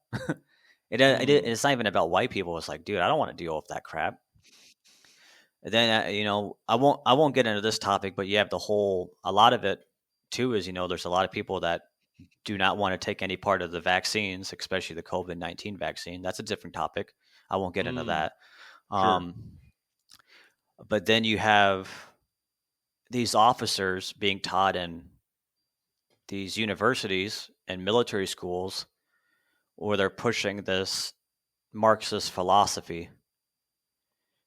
It's not even about white people. It's like, dude, I don't want to deal with that crap. And then I won't get into this topic, but you have a lot of it too is there's a lot of people that do not want to take any part of the vaccines, especially the COVID-19 vaccine. That's a different topic. I won't get into that. Sure. But then you have these officers being taught in these universities and military schools where they're pushing this Marxist philosophy.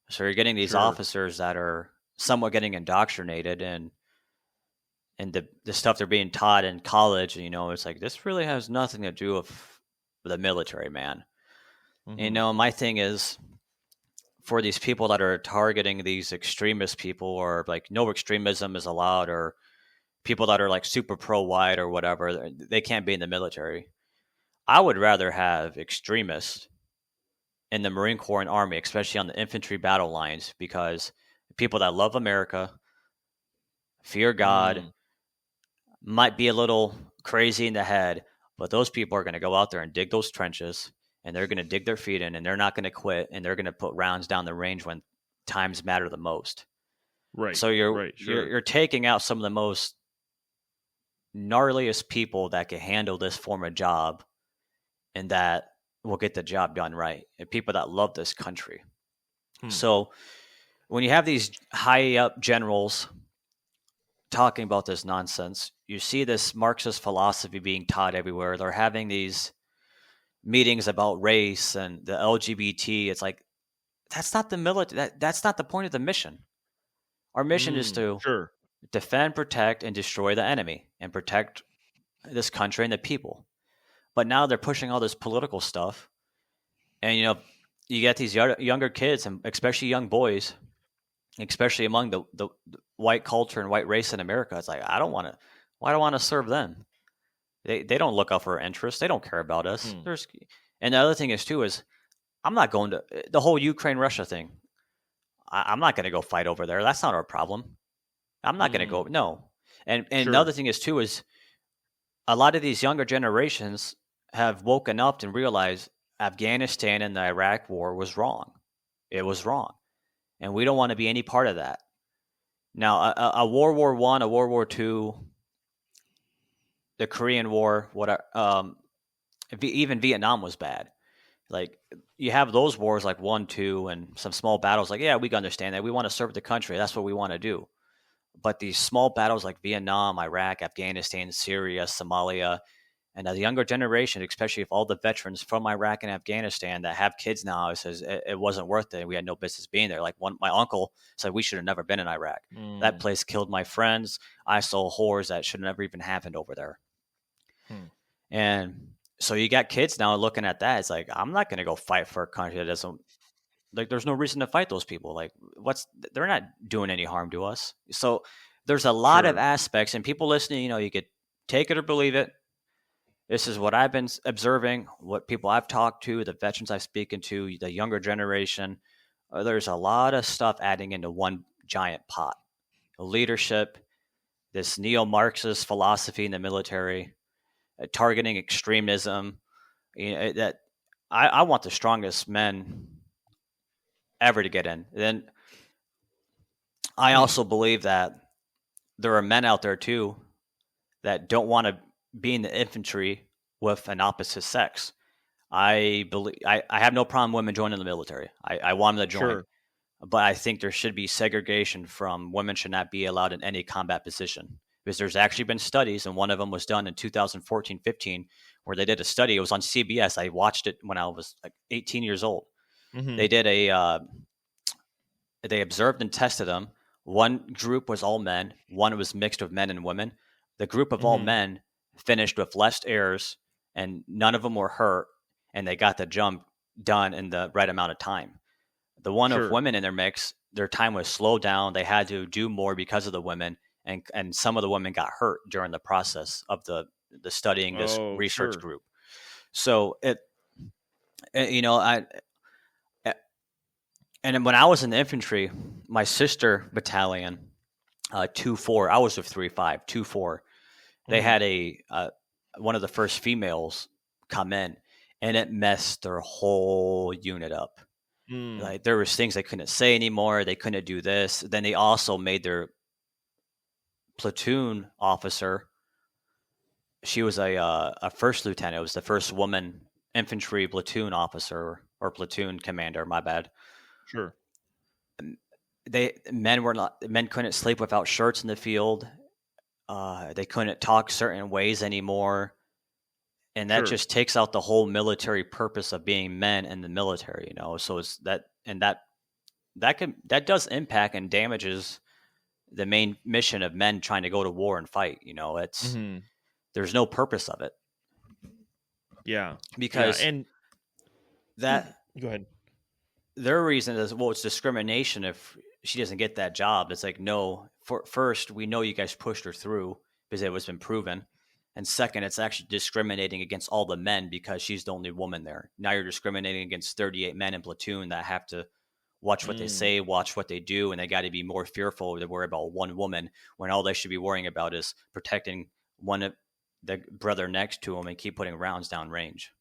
So you're getting these officers that are somewhat getting indoctrinated and the stuff they're being taught in college, it's like, this really has nothing to do with the military, man. My thing is, for these people that are targeting these extremist people, or like no extremism is allowed, or people that are like super pro-white or whatever, they can't be in the military. I would rather have extremists in the Marine Corps and Army, especially on the infantry battle lines, because people that love America, fear God, might be a little crazy in the head, but those people are going to go out there and dig those trenches, and they're going to dig their feet in, and they're not going to quit, and they're going to put rounds down the range when times matter the most. Right. So you're taking out some of the most gnarliest people that can handle this form of job, and that will get the job done right, and people that love this country. So when you have these high up generals talking about this nonsense, you see this Marxist philosophy being taught everywhere. They're having these meetings about race and the LGBT. It's like, that's not the military. That's not the point of the mission. Our mission is to defend, protect, and destroy the enemy, and protect this country and the people. But now they're pushing all this political stuff, and you get these younger kids, and especially young boys, especially among the white culture and white race in America. It's like, why do I want to serve them? They don't look out for our interests. They don't care about us. And the other thing is I'm not going to the whole Ukraine-Russia thing. I'm not going to go fight over there. That's not our problem. I'm not going to go. No. And the other thing is a lot of these younger generations have woken up and realized Afghanistan and the Iraq war was wrong. It was wrong. And we don't want to be any part of that. Now, a World War I, a World War II, the Korean War, even Vietnam was bad. Like, you have those wars like 1, 2, and some small battles. Like, yeah, we can understand that. We want to serve the country. That's what we want to do. But these small battles like Vietnam, Iraq, Afghanistan, Syria, Somalia, And the younger generation, especially if all the veterans from Iraq and Afghanistan that have kids now, says it wasn't worth it. We had no business being there. Like my uncle said, we should have never been in Iraq. That place killed my friends. I saw horrors that should have never even happened over there. And so you got kids now looking at that. It's like, I'm not going to go fight for a country that doesn't, like, there's no reason to fight those people. Like, they're not doing any harm to us. So there's a lot of aspects, and people listening, you could take it or believe it. This is what I've been observing, what people I've talked to, the veterans I've spoken to, the younger generation. There's a lot of stuff adding into one giant pot. Leadership, this neo-Marxist philosophy in the military, targeting extremism. That I want the strongest men ever to get in. Then I also believe that there are men out there too that don't want to be in the infantry with an opposite sex. I have no problem women joining the military. I want them to join, but I think there should be segregation from women should not be allowed in any combat position, because there's actually been studies, and one of them was done in 2014-15, where they did a study. It was on CBS. I watched it when I was like 18 years old. They did they observed and tested them. One group was all men. One was mixed with men and women. The group of all men finished with less errors, and none of them were hurt, and they got the jump done in the right amount of time. The one of women in their mix, their time was slowed down. They had to do more because of the women, and some of the women got hurt during the process of the studying this research group. So and when I was in the infantry, my sister battalion, 2-4, I was with 3-5, 2-4. They had one of the first females come in, and it messed their whole unit up. Like, there was things they couldn't say anymore. They couldn't do this. Then they also made their platoon officer. She was a first lieutenant. It was the first woman infantry platoon officer or platoon commander. My bad. Men couldn't sleep without shirts in the field. They couldn't talk certain ways anymore, and that just takes out the whole military purpose of being men in the military. So it's that does impact and damages the main mission of men trying to go to war and fight. It's there's no purpose of it. Yeah, because that go ahead. Their reason is, well, it's discrimination if she doesn't get that job. It's like, no, first, we know you guys pushed her through because it was been proven. And second, it's actually discriminating against all the men because she's the only woman there. Now you're discriminating against 38 men in platoon that have to watch what they say, watch what they do, and they got to be more fearful to worry about one woman when all they should be worrying about is protecting one of the brother next to them and keep putting rounds down range.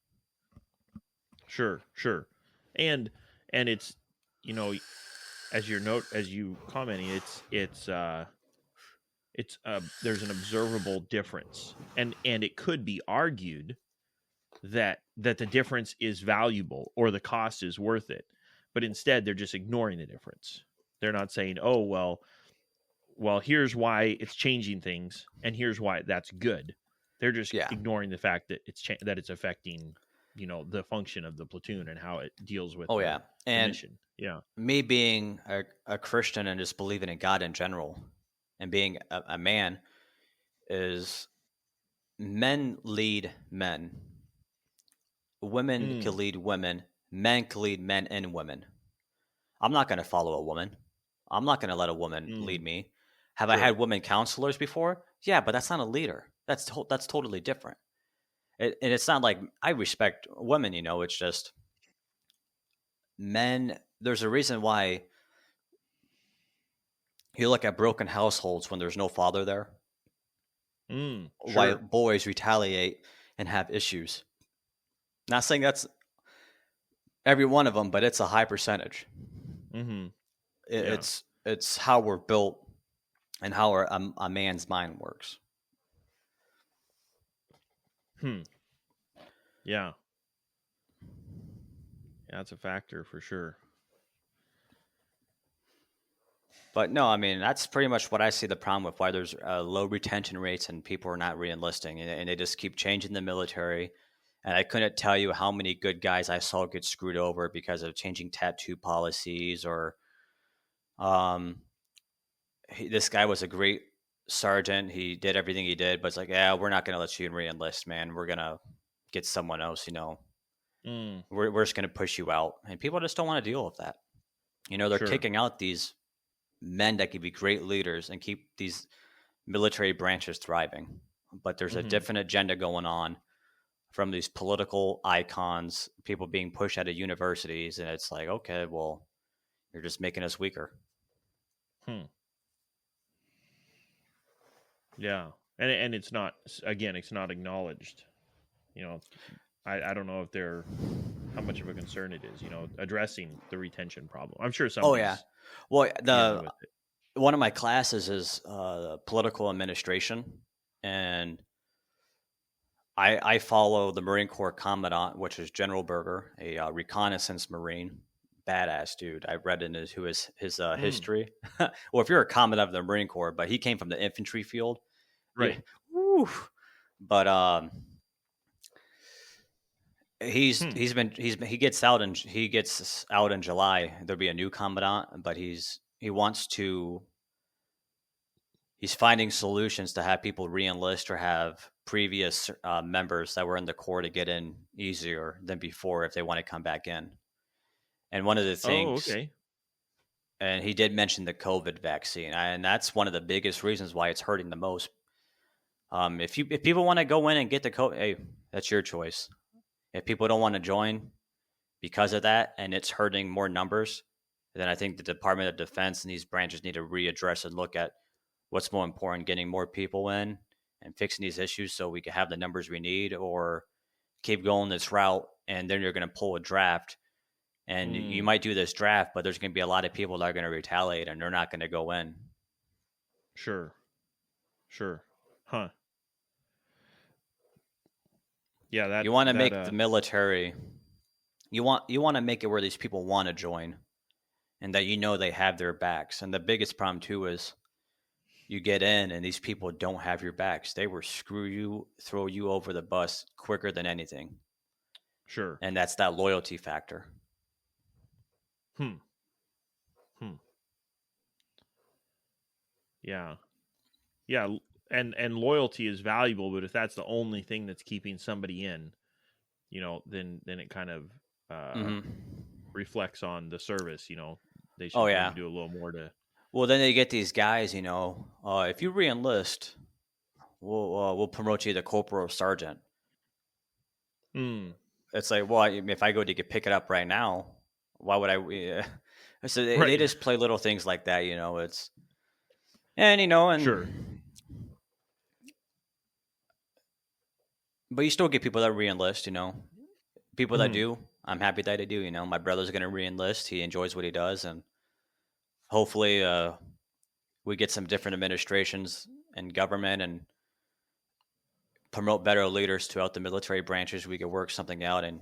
Sure. And it's, as you commenting, it's there's an observable difference, and it could be argued that the difference is valuable or the cost is worth it, but instead they're just ignoring the difference. They're not saying, oh, well, here's why it's changing things, and here's why that's good. They're just ignoring the fact that it's affecting, the function of the platoon and how it deals with the mission. Yeah. Me being a Christian and just believing in God in general, and being a man, is men lead men. Women can lead women. Men can lead men and women. I'm not going to follow a woman. I'm not going to let a woman lead me. Have I had women counselors before? Yeah, but that's not a leader. That's totally different. And it's not like I respect women, it's just men. There's a reason why you look at broken households when there's no father there. Why boys retaliate and have issues. Not saying that's every one of them, but it's a high percentage. It's how we're built and how a man's mind works. Yeah, that's a factor for sure. But no, I mean, that's pretty much what I see the problem with why there's low retention rates and people are not re-enlisting, and they just keep changing the military. And I couldn't tell you how many good guys I saw get screwed over because of changing tattoo policies or um, this guy was a great sergeant. He did everything he did, but it's like, yeah, we're not going to let you re-enlist, man. We're going to get someone else, Mm, We're just going to push you out. And people just don't want to deal with that. They're sure. kicking out these men that could be great leaders and keep these military branches thriving. But there's a Mm-hmm. different agenda going on from these political icons, people being pushed out of universities. And it's like, okay, well, you're just making us weaker. Hmm. Yeah, and it's not, again, it's not acknowledged. I don't know if they're how much of a concern it is. Addressing the retention problem. I'm sure Oh, somebody's yeah. Well, dealing with it. one of my classes is political administration, and I follow the Marine Corps Commandant, which is General Berger, a reconnaissance Marine, badass dude. I read in his Mm, history. Well, if you're a commandant of the Marine Corps, but he came from the infantry field, yeah, right. woo. But Hmm. he gets out in July. There'll be a new commandant, but he's finding solutions to have people re-enlist or have previous members that were in the Corps to get in easier than before if they want to come back in. And one of the Oh, things, okay. and he did mention the COVID vaccine, and that's one of the biggest reasons why it's hurting the most. If people want to go in and get the COVID, hey, that's your choice. If people don't want to join because of that, and it's hurting more numbers, then I think the Department of Defense and these branches need to readdress and look at what's more important, getting more people in and fixing these issues so we can have the numbers we need, or keep going this route and then you're going to pull a draft and you Mm, might do this draft, but there's going to be a lot of people that are going to retaliate and they're not going to go in. sure. Sure. Huh. Yeah, You want to that make the military, you want to make it where these people want to join and that they have their backs. And the biggest problem too is you get in and these people don't have your backs. They will screw you, throw you over the bus quicker than anything. sure. And that's that loyalty factor. Hmm. Hmm. Yeah. Yeah, and loyalty is valuable, but if that's the only thing that's keeping somebody in, then it kind of uh Hmm. reflects on the service. They Oh should maybe yeah. do a little more to. Well, then they get these guys. If you re-enlist, we'll promote you to corporal or sergeant. Mm, It's like, well, if I go to pick it up right now, why would I? So they right. just play little things like that. It's and Sure. but you still get people that re-enlist. People that Hmm. do. I'm happy that they do. My brother's going to re-enlist. He enjoys what he does, and hopefully, we get some different administrations and government and promote better leaders throughout the military branches. We could work something out and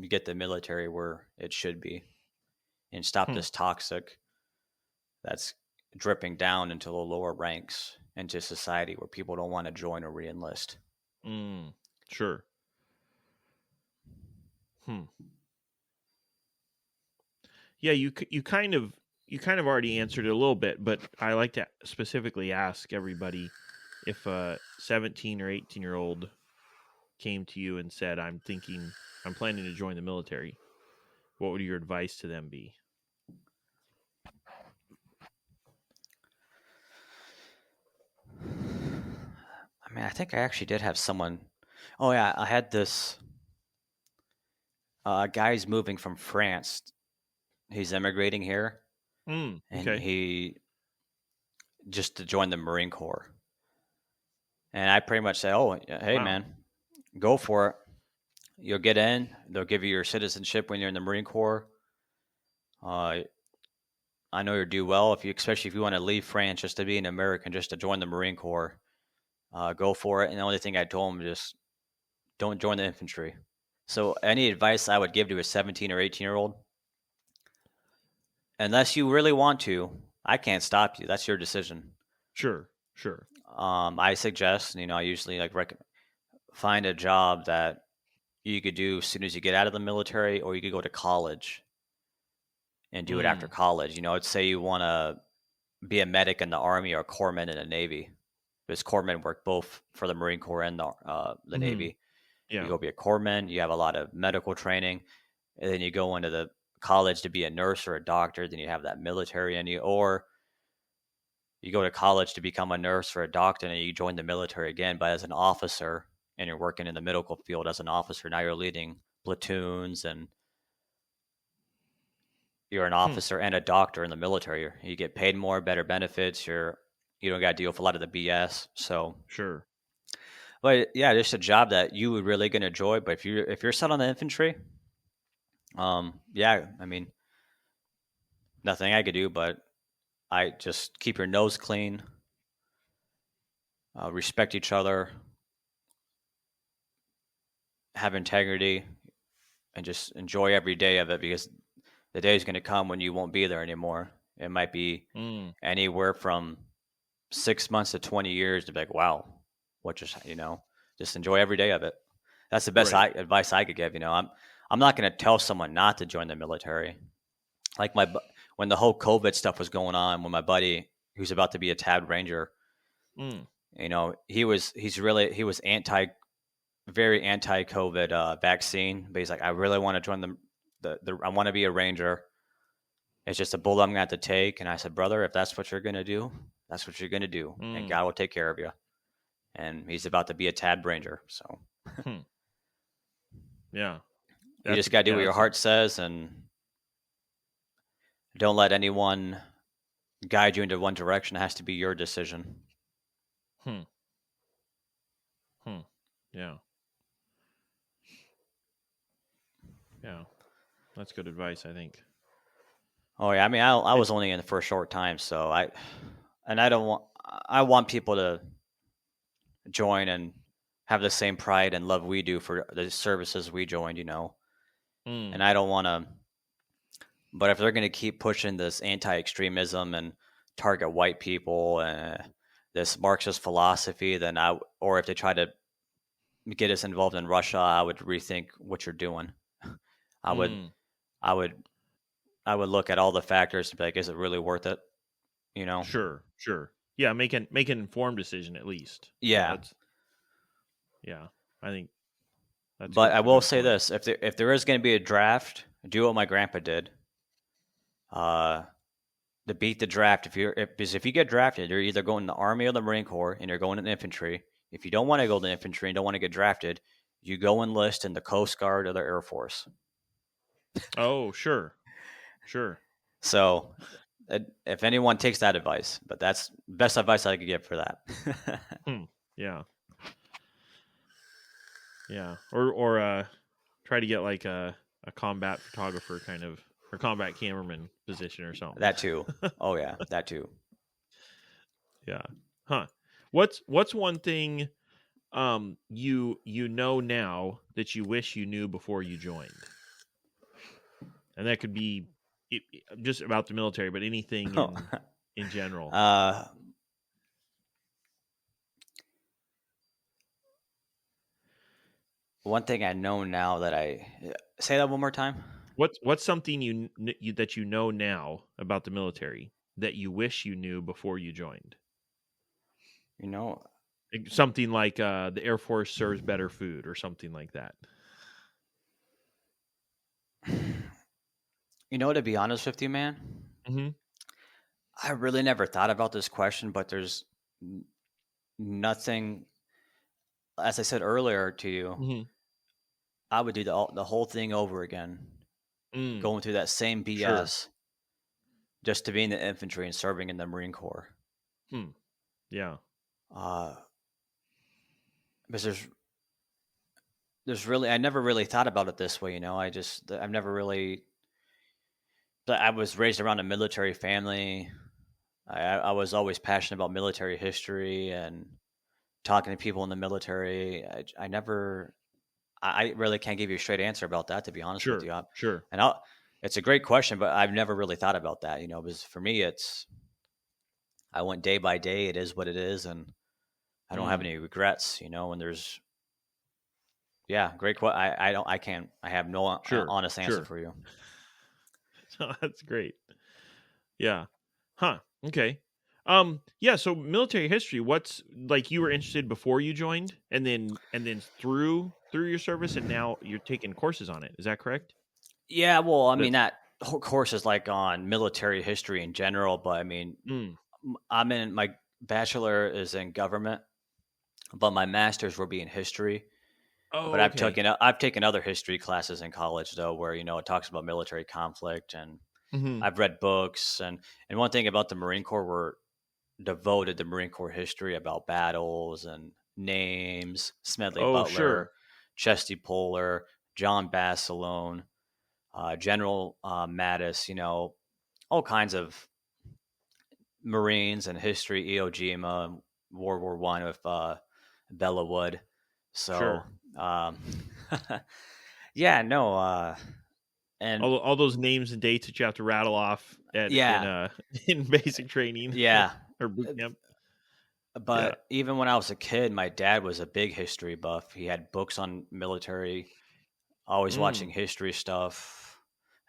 get the military where it should be and stop Hmm. this toxic that's dripping down into the lower ranks into society where people don't want to join or re-enlist. Mm, sure. Hmm. Yeah, you kind of already answered it a little bit, but I like to specifically ask everybody if a 17 or 18-year-old came to you and said, I'm planning to join the military, what would your advice to them be? I mean, I think I actually did have someone. Oh yeah, I had this guy's moving from France. He's immigrating here, Mm, and okay. he just to join the Marine Corps. And I pretty much say, "Oh, hey Wow. man, go for it. You'll get in. They'll give you your citizenship when you're in the Marine Corps. Uh, I know you'll do well especially if you want to leave France just to be an American, just to join the Marine Corps. Go for it." And the only thing I told him is just don't join the infantry. So any advice I would give to a 17 or 18-year-old, unless you really want to, I can't stop you. That's your decision. Sure. I suggest, I usually find a job that you could do as soon as you get out of the military, or you could go to college and do it after college. Let's say you want to be a medic in the Army or a corpsman in the Navy. Because corpsmen work both for the Marine Corps and the Navy. Yeah. You go be a corpsman, you have a lot of medical training, and then you go into the college to be a nurse or a doctor, then you have that military in you. Or you go to college to become a nurse or a doctor, and you join the military again, but as an officer, and you're working in the medical field as an officer. Now you're leading platoons, and you're an officer and a doctor in the military. You get paid more, better benefits. You don't got to deal with a lot of the BS. So sure. But yeah, just a job that you would really gonna enjoy. But if you're set on the infantry, yeah, I mean, nothing I could do, but I just keep your nose clean, respect each other, have integrity, and just enjoy every day of it, because the day is going to come when you won't be there anymore. It might be anywhere from 6 months to 20 years to be like, wow, what just enjoy every day of it. That's the best advice I could give. I'm not going to tell someone not to join the military. Like when the whole COVID stuff was going on, when my buddy, who's about to be a tab ranger, he was very anti-COVID vaccine, but he's like, I really want to join I want to be a ranger. It's just a bullet I'm going to have to take. And I said, brother, if that's what you're going to do, that's what you're going to do. And God will take care of you. And he's about to be a tab ranger. So yeah, you just got to do what your heart says, and don't let anyone guide you into one direction. It has to be your decision. Yeah. Yeah. That's good advice, I think. Oh yeah. I mean, I was only in it for a short time, so I want people to join and have the same pride and love we do for the services we joined, and I don't want to, but if they're going to keep pushing this anti-extremism and target white people and this Marxist philosophy, then or if they try to get us involved in Russia, I would rethink what you're doing. I would look at all the factors and be like, is it really worth it? Sure. Yeah, make an informed decision at least. Yeah. Yeah, I think that's. But I will say this: if there is going to be a draft, do what my grandpa did. To beat the draft, because if you get drafted, you're either going to the Army or the Marine Corps, and you're going in the infantry. If you don't want to go to the infantry and don't want to get drafted, you go enlist in the Coast Guard or the Air Force. Oh, sure. So, if anyone takes that advice, but that's the best advice I could give for that. Yeah. Yeah. Or try to get like a combat photographer kind of, or combat cameraman position or something. That too. Oh yeah, that too. Yeah. Huh. What's one thing you know now that you wish you knew before you joined? And that could be just about the military, but anything in general. One thing I know now that say that one more time. What's something you that you know now about the military that you wish you knew before you joined? Something like the Air Force serves better food or something like that. To be honest with you, man, I really never thought about this question, but there's nothing. As I said earlier to you, I would do the whole thing over again, going through that same BS, just to be in the infantry and serving in the Marine Corps. Yeah. Because there's really, I never really thought about it this way. I've never really. I was raised around a military family. I was always passionate about military history and talking to people in the military. I really can't give you a straight answer about that, to be honest with you. Sure. And it's a great question, but I've never really thought about that, because for me, it's I went day by day. It is what it is, and I don't have any regrets. And there's great question. I can't. I have no honest answer for you. No, that's great. Yeah. Huh. Okay. Yeah, so military history, what's like you were interested before you joined and then through your service, and now you're taking courses on it. Is that correct? Yeah, well, I mean, that whole course is like on military history in general, but I mean, I'm in my bachelor is in government, but my master's will be in history. Oh, But okay. I've taken other history classes in college though, where it talks about military conflict, and I've read books, and one thing about the Marine Corps, we're devoted to Marine Corps history about battles and names, Smedley Oh, Butler, sure. Chesty Puller, John Basilone, General Mattis, all kinds of Marines and history, Iwo Jima, World War One with Bella Wood. So, Sure. yeah, no, and All those names and dates that you have to rattle off in basic training. yeah. Or boot camp. But even when I was a kid, my dad was a big history buff. He had books on military, always watching history stuff,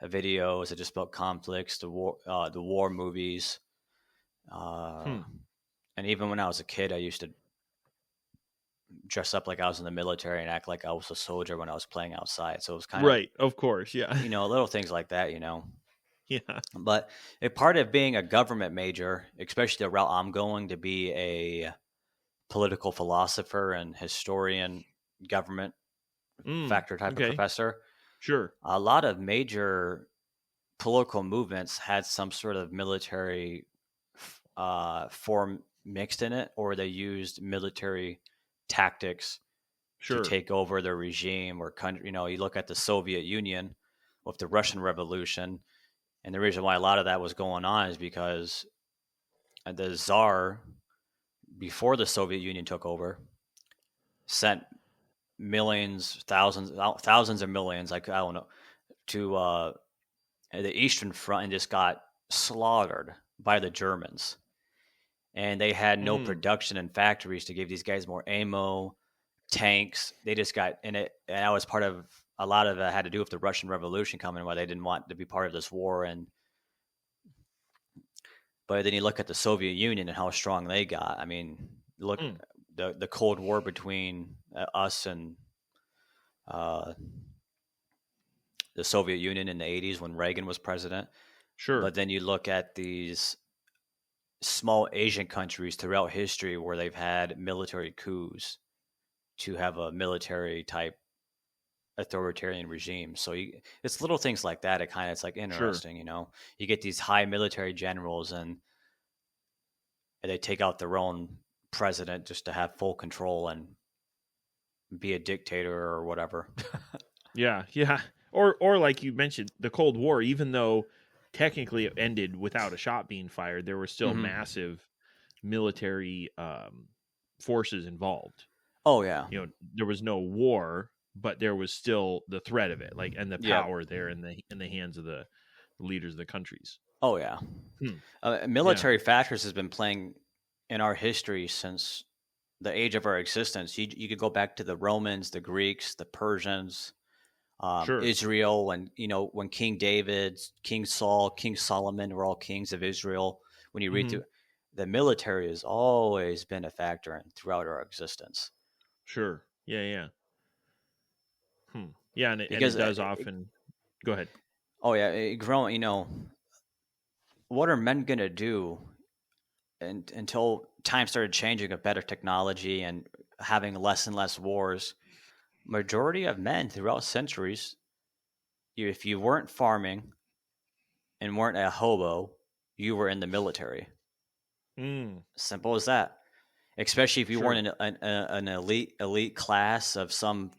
videos that just about conflicts, the war movies. And even when I was a kid, I used to dress up like I was in the military and act like I was a soldier when I was playing outside. So it was kind of right, of course, yeah. Little things like that, Yeah. But a part of being a government major, especially the route I'm going to be a political philosopher and historian, government factor type of professor. Sure. A lot of major political movements had some sort of military form mixed in it, or they used military tactics to take over their regime or country. You look at the Soviet Union with the Russian Revolution, and the reason why a lot of that was going on is because the Tsar, before the Soviet Union took over, sent millions, thousands of millions, like I don't know, to the Eastern Front, and just got slaughtered by the Germans. And they had no production in factories to give these guys more ammo, tanks. They just got in it, and that was part of a lot of it had to do with the Russian Revolution coming, why they didn't want to be part of this war. But then you look at the Soviet Union and how strong they got. I mean, look the Cold War between us and the Soviet Union in the 80s when Reagan was president. Sure. But then you look at these small Asian countries throughout history where they've had military coups to have a military type authoritarian regime. So it's little things like that. It's like interesting, You get these high military generals and they take out their own president just to have full control and be a dictator or whatever. Yeah. Or like you mentioned, the Cold War, even though technically it ended without a shot being fired, there were still massive military forces involved. Oh yeah. There was no war, but there was still the threat of it, like, and the power there in the hands of the leaders of the countries. Oh yeah. Military factors has been playing in our history since the age of our existence. You could go back to the Romans, the Greeks, the Persians, Israel, when King David, King Saul, King Solomon were all kings of Israel. When you read through, the military has always been a factor throughout our existence. Sure. Yeah. Yeah, and it does often. Go ahead. Oh yeah, growing. What are men gonna do until time started changing with better technology and having less and less wars? Majority of men throughout centuries, if you weren't farming and weren't a hobo, you were in the military. Simple as that. Especially if you weren't in an elite class of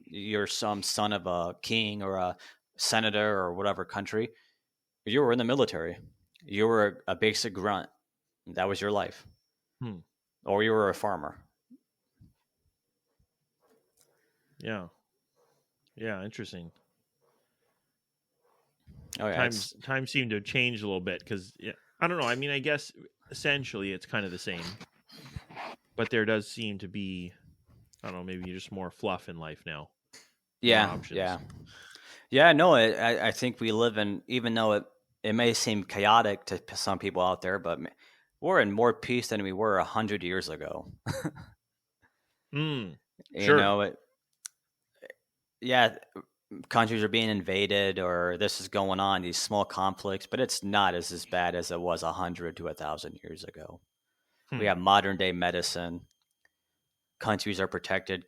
you're some son of a king or a senator or whatever country, you were in the military. You were a basic grunt. That was your life. Or you were a farmer. Yeah. Interesting. Oh yeah. Times seem to have changed a little bit because I don't know. I mean, I guess essentially it's kind of the same, but there does seem to be, I don't know, maybe just more fluff in life now. More options. Yeah. No, I think we live in, even though it may seem chaotic to some people out there, but we're in more peace than we were 100 years ago. You Sure. know, countries are being invaded or this is going on, these small conflicts, but it's not as bad as it was 100 to 1,000 years ago. We have modern day medicine. Countries are protected.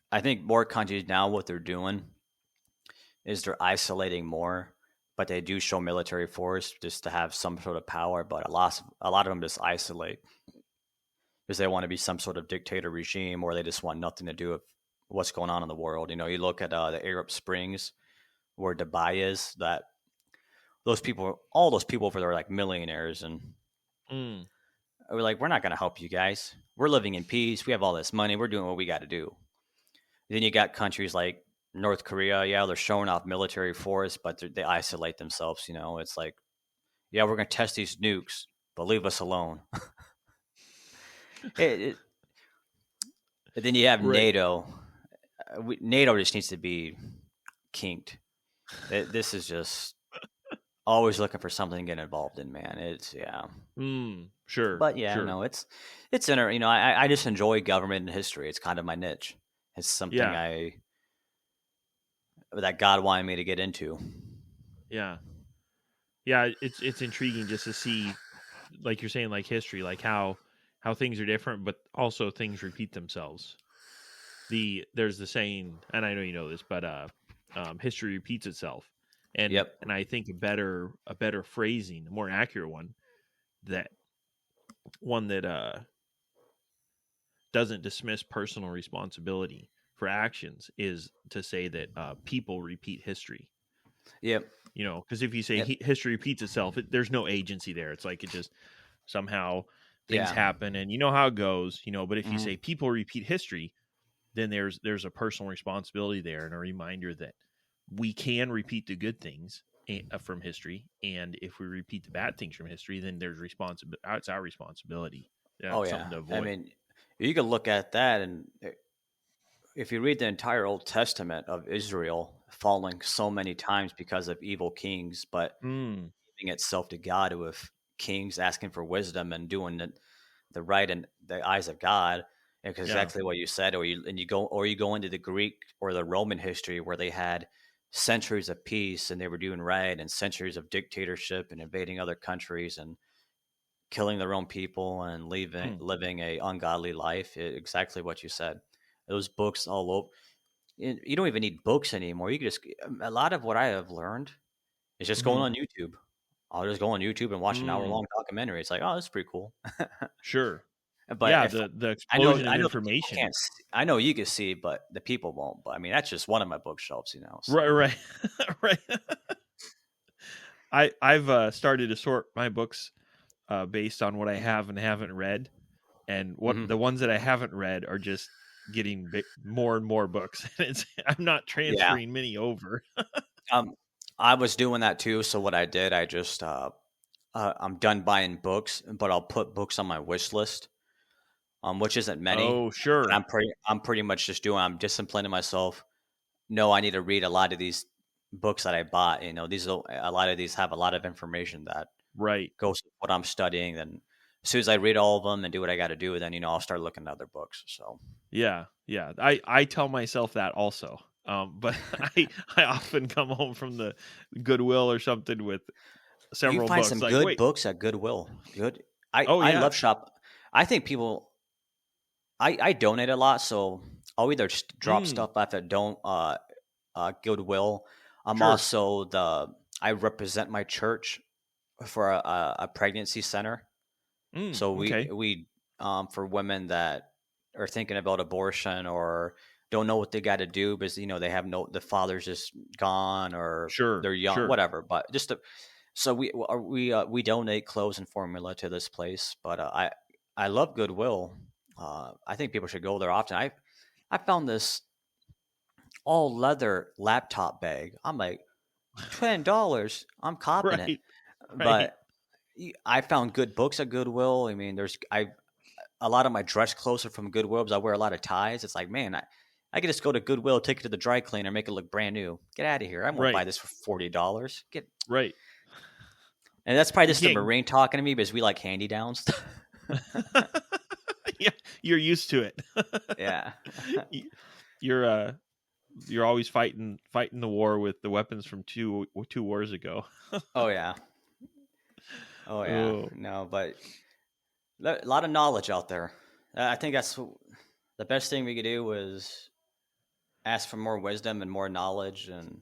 I think more countries now, what they're doing is they're isolating more, but they do show military force just to have some sort of power. But a lot of them just isolate because they want to be some sort of dictator regime, or they just want nothing to do with what's going on in the world. You look at the Arab Springs, where Dubai is. That all those people over there are like millionaires, and we're like, we're not going to help you guys. We're living in peace. We have all this money. We're doing what we got to do. Then you got countries like North Korea. Yeah, they're showing off military force, but they isolate themselves. It's like, yeah, we're going to test these nukes, but leave us alone. Then you have NATO. NATO just needs to be kinked. This is just always looking for something to get involved in, man. It's Sure. But yeah, sure. no, it's I just enjoy government and history. It's kind of my niche. It's something that God wanted me to get into. Yeah. It's intriguing just to see, like you're saying, like history, like how things are different, but also things repeat themselves. There's the saying, and I know you know this, but history repeats itself. And and I think a better phrasing, a more accurate one that doesn't dismiss personal responsibility for actions is to say that people repeat history. Yep. Because if you say history repeats itself, there's no agency there. It's like it just somehow things happen, and you know how it goes. But if you say people repeat history, then there's a personal responsibility there, and a reminder that we can repeat the good things from history, and if we repeat the bad things from history, then there's responsibility. It's our responsibility. Something to avoid. I mean, you can look at that, and if you read the entire Old Testament of Israel falling so many times because of evil kings, but giving itself to God with kings asking for wisdom and doing the right in the eyes of God, exactly what you said, or you go into the Greek or the Roman history where they had centuries of peace and they were doing right, and centuries of dictatorship and invading other countries and killing their own people and living a ungodly life. Exactly what you said. Those books all over. You don't even need books anymore. You can just, a lot of what I have learned is just going on YouTube. I'll just go on YouTube and watch an hour-long documentary. It's like, oh, that's pretty cool. Sure. But the explosion of information. I know you can see, but the people won't. But I mean, that's just one of my bookshelves, So. Right. I've started to sort my books based on what I have and haven't read, and what the ones that I haven't read are just getting more and more books. I'm not transferring many over. I was doing that too. So what I did, I just I'm done buying books, but I'll put books on my wish list. Which isn't many. Oh, sure. I'm pretty much just I'm disciplining myself. No, I need to read a lot of these books that I bought. A lot of these have a lot of information that goes with what I'm studying. Then as soon as I read all of them and do what I got to do, then I'll start looking at other books. So yeah. I tell myself that also. But I often come home from the Goodwill or something with several books. You find some good books at Goodwill. Good. I love shop. I think people. I donate a lot, so I'll either just drop stuff off at Goodwill. I'm also I represent my church for a pregnancy center. So we for women that are thinking about abortion or don't know what they got to do because they have the father's just gone or they're young, whatever. But so we donate clothes and formula to this place. But I love Goodwill. I think people should go there often. I found this all leather laptop bag. I'm like, $10. I'm copping it. But I found good books at Goodwill. I mean, a lot of my dress clothes are from Goodwill because I wear a lot of ties. It's like, man, I could just go to Goodwill, take it to the dry cleaner, make it look brand new. Get out of here! I won't buy Right. this for $40. Right. And that's probably You just the can't. Marine talking to me because we like handy downs. Yeah, you're used to it. Yeah. You're always fighting the war with the weapons from two wars ago. Oh yeah. Oh yeah. Oh. No, but a lot of knowledge out there. I think that's the best thing we could do is ask for more wisdom and more knowledge and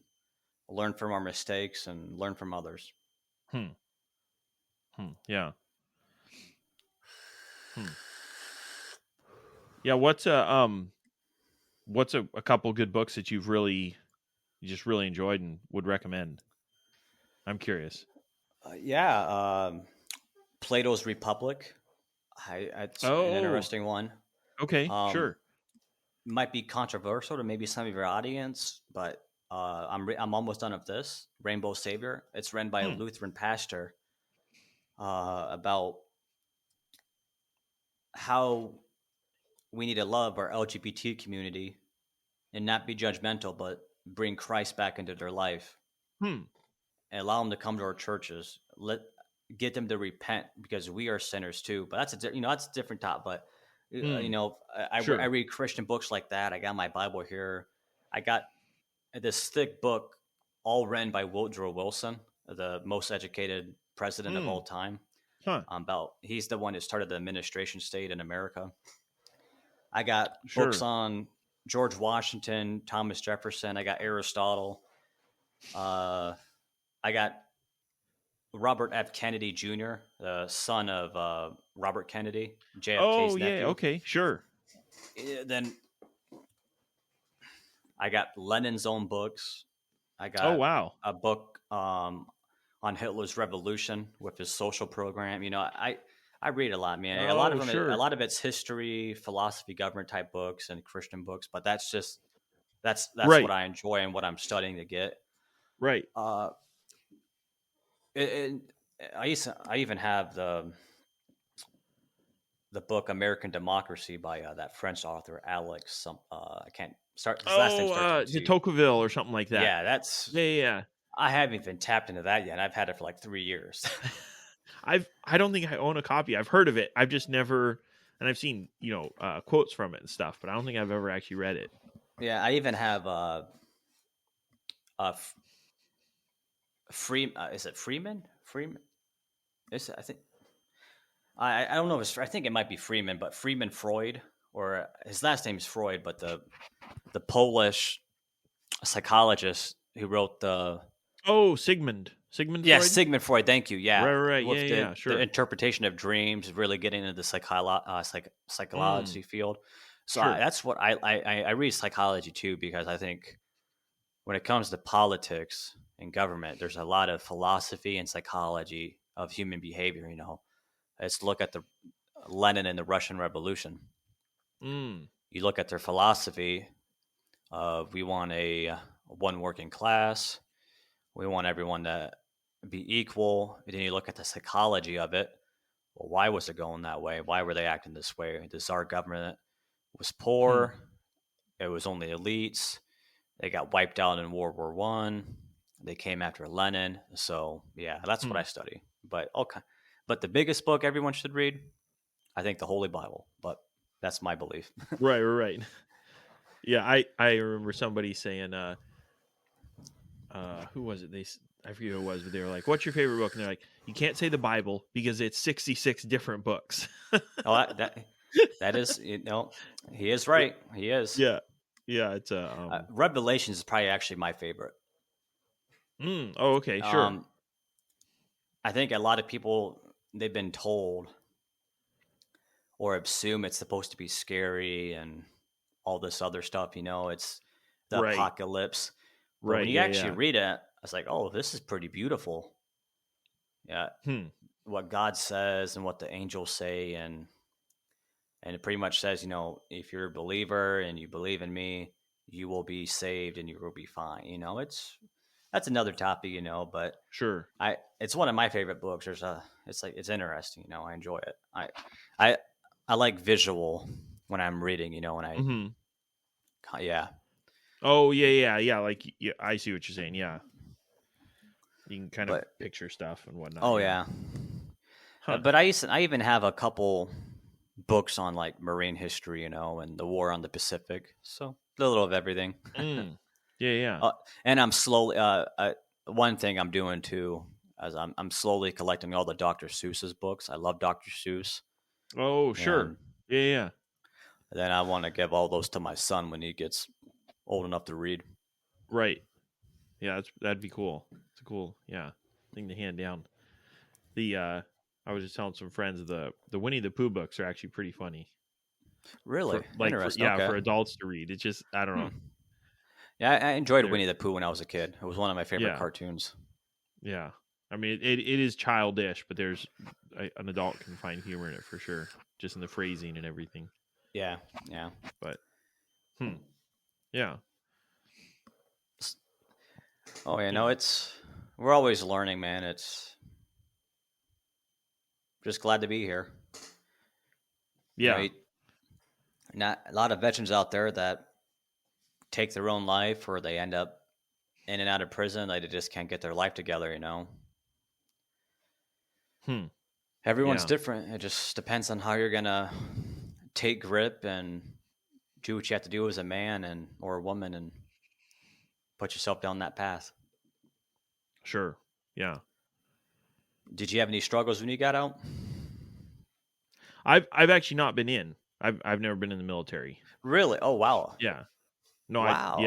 learn from our mistakes and learn from others. Yeah. Yeah. What's a couple good books that you just really enjoyed and would recommend? I'm curious. Plato's Republic. It's Oh. an interesting one. Okay. Sure. Might be controversial to maybe some of your audience, but I'm almost done with this. Rainbow Savior. It's written by a Lutheran pastor about how we need to love our LGBT community and not be judgmental, but bring Christ back into their life and allow them to come to our churches. Get them to repent because we are sinners too. But that's a different topic. But I read Christian books like that. I got my Bible here. I got this thick book, all written by Woodrow Wilson, the most educated president of all time. He's the one who started the administration state in America. I got books on George Washington, Thomas Jefferson. I got Aristotle. I got Robert F. Kennedy Jr., the son of Robert Kennedy, JFK's nephew. Yeah, okay, sure. Then I got Lenin's own books. I got a book on Hitler's revolution with his social program. I read a lot, man. A lot of it's history, philosophy, government type books, and Christian books. But that's right. What I enjoy and what I'm studying to get. Right. I even have the book American Democracy by that French author Alex. I can't start. His last name starts with de Tocqueville or something like that. Yeah, that's yeah. I haven't even tapped into that yet. And I've had it for like 3 years. I don't think I own a copy. I've heard of it. I've just never, and I've seen quotes from it and stuff, but I don't think I've ever actually read it. Yeah, I even have is it Freeman? Is it, I think I don't know. I think it might be Freeman, but Freeman Freud, or his last name is Freud, but the Polish psychologist who wrote the Sigmund. Freud? Sigmund Freud. Thank you. Yeah, right. Sure. The interpretation of dreams, really getting into the psychology field. So that's what I read psychology too, because I think when it comes to politics and government, there's a lot of philosophy and psychology of human behavior. Let's look at the Lenin and the Russian Revolution. You look at their philosophy of we want a one working class. We want everyone to be equal. And then you look at the psychology of it. Well, why was it going that way? Why were they acting this way? The Tsar government was poor. It was only elites. They got wiped out in World War I. They came after Lenin. So, yeah, that's what I study. But okay. But the biggest book everyone should read, I think the Holy Bible. But that's my belief. Right. Yeah, I remember somebody saying, who was it? I forget who it was, but they were like, "What's your favorite book?" And they're like, "You can't say the Bible because it's 66 different books." That is, he is right. He is. Yeah. It's Revelations is probably actually my favorite. Okay, sure. I think a lot of people, they've been told or assume it's supposed to be scary and all this other stuff. It's the apocalypse. But when you actually read it, I was like, oh, this is pretty beautiful. Yeah. What God says and what the angels say. And it pretty much says, if you're a believer and you believe in me, you will be saved and you will be fine. that's another topic, but Sure. it's one of my favorite books. It's interesting, I enjoy it. I I like visual when I'm reading, Mm-hmm. yeah. Oh yeah. Like yeah, I see what you're saying. Yeah, you can kind of But picture stuff and whatnot. oh Yeah. yeah. Huh. But I even have a couple books on like marine history, and the war on the Pacific. So a little of everything. Mm. Yeah. Yeah. And I'm slowly. One thing I'm doing too, as I'm slowly collecting all the Dr. Seuss's books. I love Dr. Seuss, Oh and sure. Yeah. then I want to give all those to my son when he gets old enough to read. Right. Yeah. That'd be cool. It's a cool thing to hand down. The I was just telling some friends the Winnie the Pooh books are actually pretty funny Really interesting. Okay. for adults to read. It's just I don't Hmm. know. Yeah, I enjoyed They're Winnie the Pooh when I was a kid. It was one of my favorite yeah cartoons. yeah. I mean it is childish, but there's an adult can find humor in it for sure, just in the phrasing and everything. Yeah, yeah. But yeah. Oh yeah, no, Yeah. we're always learning, man. It's just glad to be here. Yeah. Not a lot of veterans out there that take their own life, or they end up in and out of prison. They just can't get their life together. Hmm. Everyone's Yeah. different. It just depends on how you're gonna take grip and do what you have to do as a man and or a woman, and put yourself down that path. Sure. Yeah. Did you have any struggles when you got out? I've actually not been in. I've never been in the military. Really? Oh wow. Yeah. No, Wow.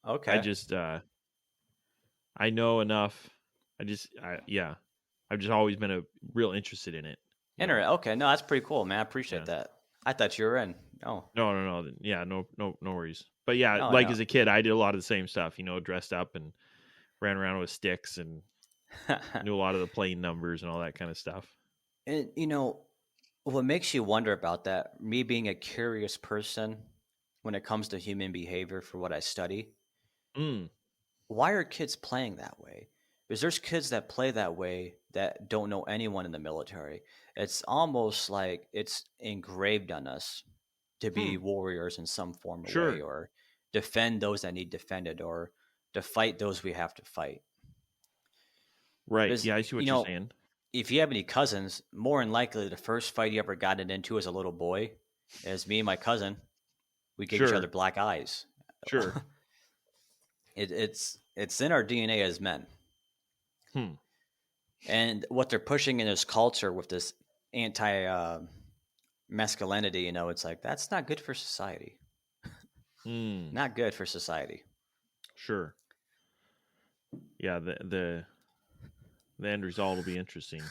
I Okay. just I know enough. I've just always been real interested in it. Okay. No, that's pretty cool, man. I appreciate Yeah. that. I thought you were in. Oh. No. Yeah, no worries. But yeah, Oh like no. as a kid, I did a lot of the same stuff. Dressed up and ran around with sticks and knew a lot of the plane numbers and all that kind of stuff. And what makes you wonder about that, me being a curious person when it comes to human behavior for what I study, Mm. why are kids playing that way? Because there's kids that play that way that don't know anyone in the military. It's almost like it's engraved on us to be Hmm. warriors in some form of way, Sure. or defend those that need defended, or to fight those we have to fight. Right. Because, Yeah, I see what you're saying. if you have any cousins, more than likely the first fight you ever got into as a little boy is me and my cousin. We gave each other Sure. black eyes. Sure. It's in our DNA as men. Hmm. And what they're pushing in this culture with this anti masculinity, it's like that's not good for society. Hmm. Not good for society. Sure. Yeah, the end result will be interesting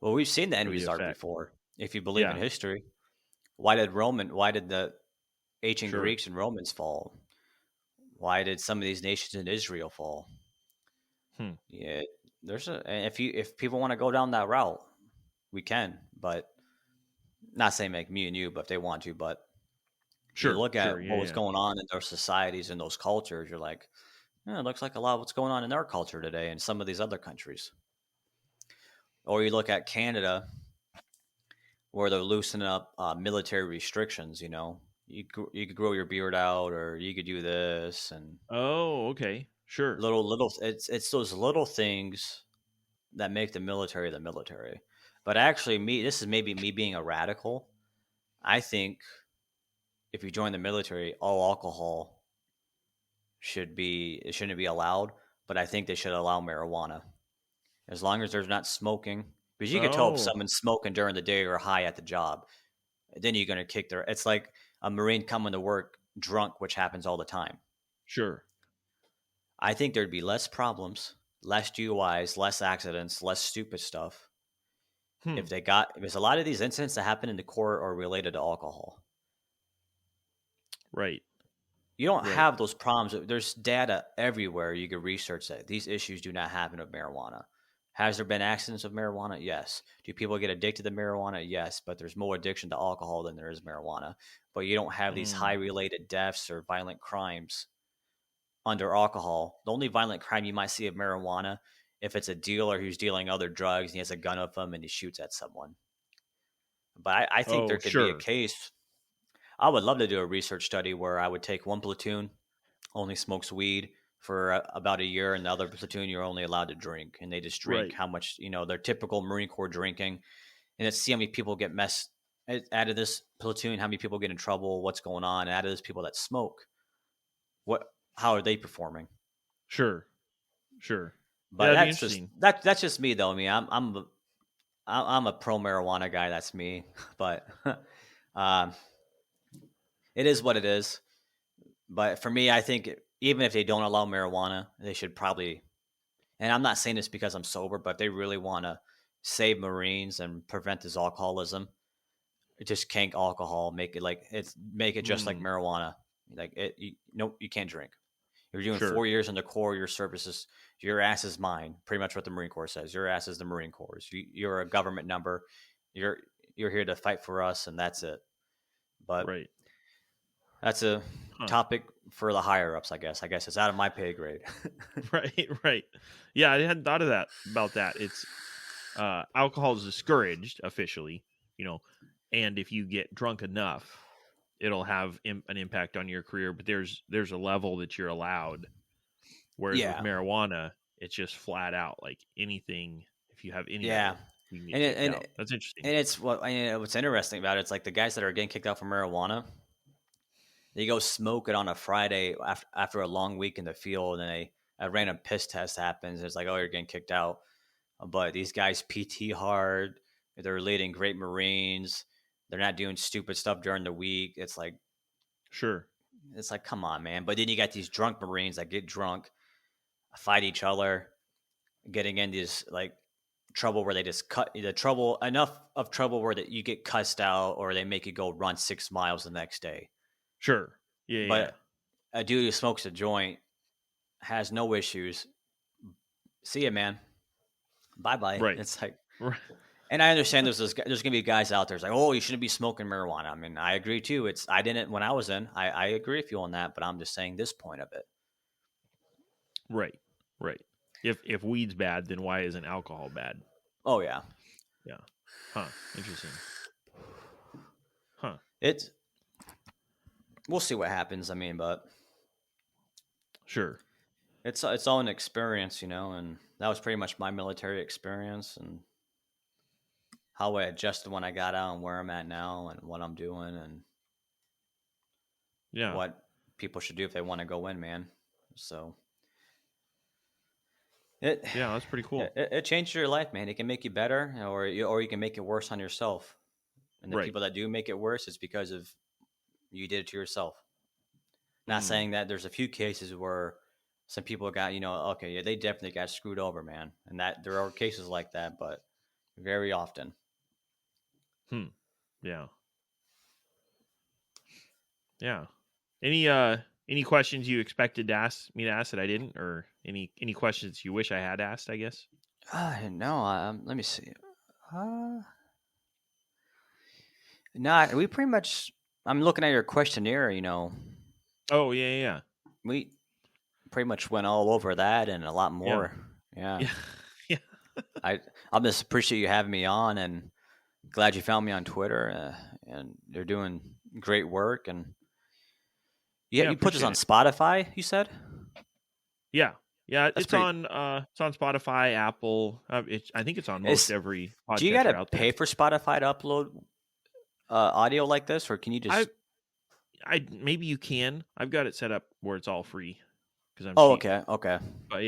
Well, we've seen the end for the result effect. before. If you believe in Yeah. history, why did the ancient Sure. Greeks and Romans fall? Why did some of these nations in Israel fall? Hmm. Yeah, and if people want to go down that route, we can, but not saying like me and you, but if they want to, but you Sure. look Sure. at Yeah. what was Yeah. going on in those societies and those cultures, you're like, it looks like a lot of what's going on in our culture today in some of these other countries. Or you look at Canada, where they're loosening up military restrictions. You could grow your beard out, or you could do this, and Oh, okay. Sure. little. It's those little things that make the military the military. But actually, this is maybe me being a radical. I think if you join the military, all alcohol it shouldn't be allowed. But I think they should allow marijuana, as long as there's not smoking. Because you can tell if Oh, someone's smoking during the day or high at the job, then you're going to kick their. It's like a Marine coming to work drunk, which happens all the time. sure. I think there'd be less problems, less DUIs, less accidents, less stupid stuff Hmm. because a lot of these incidents that happen in the court are related to alcohol. Right. You don't Right. have those problems. There's data everywhere. You can research that these issues do not happen with marijuana. Has there been accidents of marijuana? Yes. Do people get addicted to marijuana? Yes. But there's more addiction to alcohol than there is marijuana. But you don't have these high Mm. related deaths or violent crimes under alcohol. The only violent crime you might see of marijuana if it's a dealer who's dealing other drugs and he has a gun with him and he shoots at someone. But I think there Oh, could be a sure. case. I would love to do a research study where I would take one platoon only smokes weed for about a year, and the other platoon you're only allowed to drink, and they just drink Right. how much their typical Marine Corps drinking, and let's see how many people get messed out of this platoon, how many people get in trouble, what's going on, and out of those people that smoke, how are they performing? Sure. Yeah, But that'd be that's just interesting. that's just me though. I mean, I'm a pro marijuana guy. That's me, but um, it is what it is. But for me, I think even if they don't allow marijuana, they should probably. And I'm not saying this because I'm sober, but if they really want to save Marines and prevent this alcoholism, just can't alcohol, make it just like marijuana. Like you can't drink. If you're doing Sure. 4 years in the Corps, your services, your ass is mine. Pretty much what the Marine Corps says. Your ass is the Marine Corps. You're a government number. You're here to fight for us, and that's it. But Right. that's a topic for the higher ups, I guess. I guess it's out of my pay grade. Right. Yeah, I hadn't thought of that about that. It's alcohol is discouraged officially, and if you get drunk enough, it'll have an impact on your career. But there's a level that you're allowed. Whereas with marijuana, it's just flat out like anything. If you have any, you can get kicked out. That's interesting. And it's what's interesting about it. It's like the guys that are getting kicked out for marijuana. They go smoke it on a Friday after a long week in the field, and a random piss test happens. It's like, oh, you're getting kicked out. But these guys PT hard. They're leading great Marines. They're not doing stupid stuff during the week. It's like, sure. It's like, come on, man. But then you got these drunk Marines that get drunk, fight each other, getting in these like trouble where they just enough of trouble where that you get cussed out or they make you go run 6 miles the next day. Sure. Yeah. But a dude who smokes a joint has no issues. See ya, man. Bye-bye. Right. It's like, and I understand there's going to be guys out there like, oh, you shouldn't be smoking marijuana. I mean, I agree too. I didn't when I was in. I agree with you on that, but I'm just saying this point of it. Right. If weed's bad, then why isn't alcohol bad? Oh yeah. Yeah. Interesting. We'll see what happens. I mean, but sure. It's all an experience, and that was pretty much my military experience and how I adjusted when I got out and where I'm at now and what I'm doing and what people should do if they want to go in, man. So that's pretty cool. It changed your life, man. It can make you better, or you can make it worse on yourself. And the people that do make it worse, it's because of you did it to yourself. Not saying that there's a few cases where some people got, they definitely got screwed over, man. And that there are cases like that, but very often. Yeah. Any questions you expected to me to ask that I didn't, or any questions you wish I had asked, I guess? No. Let me see. No, we pretty much. I'm looking at your questionnaire. Oh yeah. We pretty much went all over that and a lot more. Yeah. I just appreciate you having me on, and glad you found me on Twitter. And you're doing great work. And you put this on Spotify, you said? Yeah. It's on Spotify, Apple. I think it's on most every podcast. Do you gotta pay for Spotify to upload audio like this, or can you just? Maybe you can. I've got it set up where it's all free because I'm. Oh, cheap. Okay. But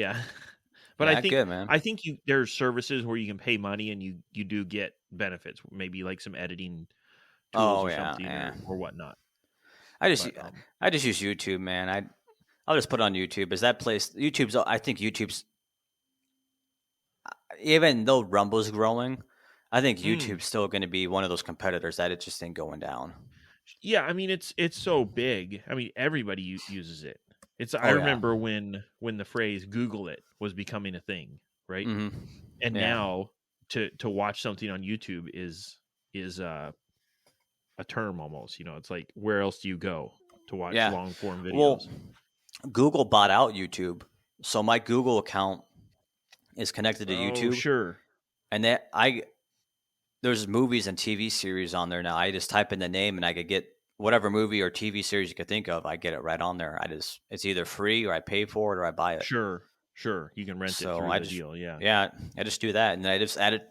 but I think good, man. I think there's services where you can pay money and you do get benefits, maybe like some editing tools or something or whatnot. I just use YouTube, man. I'll just put it on YouTube. Is that place? I think YouTube's, even though Rumble's growing, I think YouTube's still going to be one of those competitors that it just ain't going down. Yeah, I mean it's so big. I mean everybody uses it. I remember when the phrase "Google it" was becoming a thing, right? Mm-hmm. And now to watch something on YouTube is a term almost. It's like, where else do you go to watch long form videos? Well, Google bought out YouTube, so my Google account is connected to Oh, YouTube, sure. and there's movies and TV series on there now. I just type in the name and I could get whatever movie or TV series you could think of. I get it right on there. It's either free or I pay for it or I buy it. Sure. You can rent it So through I the just deal. Yeah. yeah, I just do that, and then I just add it.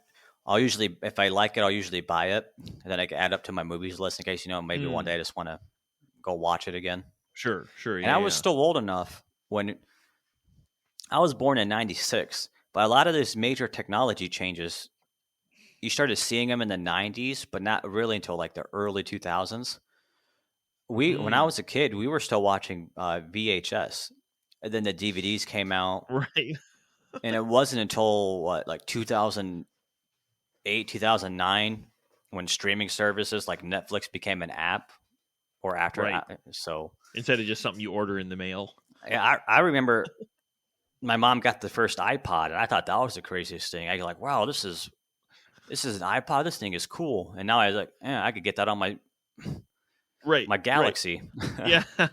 I'll usually, if I like it, I'll usually buy it, and then I can add up to my movies list in case maybe one day I just want to go watch it again. Sure. And Yeah. I was still old enough when I was born in '96, but a lot of these major technology changes, you started seeing them in the '90s, but not really until like the early 2000s. When I was a kid, we were still watching VHS, and then the DVDs came out, Right. and it wasn't until like 2008, 2009 when streaming services like Netflix became an app, or after. Right. So instead of just something you order in the mail. I remember my mom got the first iPod, and I thought that was the craziest thing. I was like, wow, this is an iPod. This thing is cool. And now I was like, I could get that on my my Galaxy. Right. Yeah.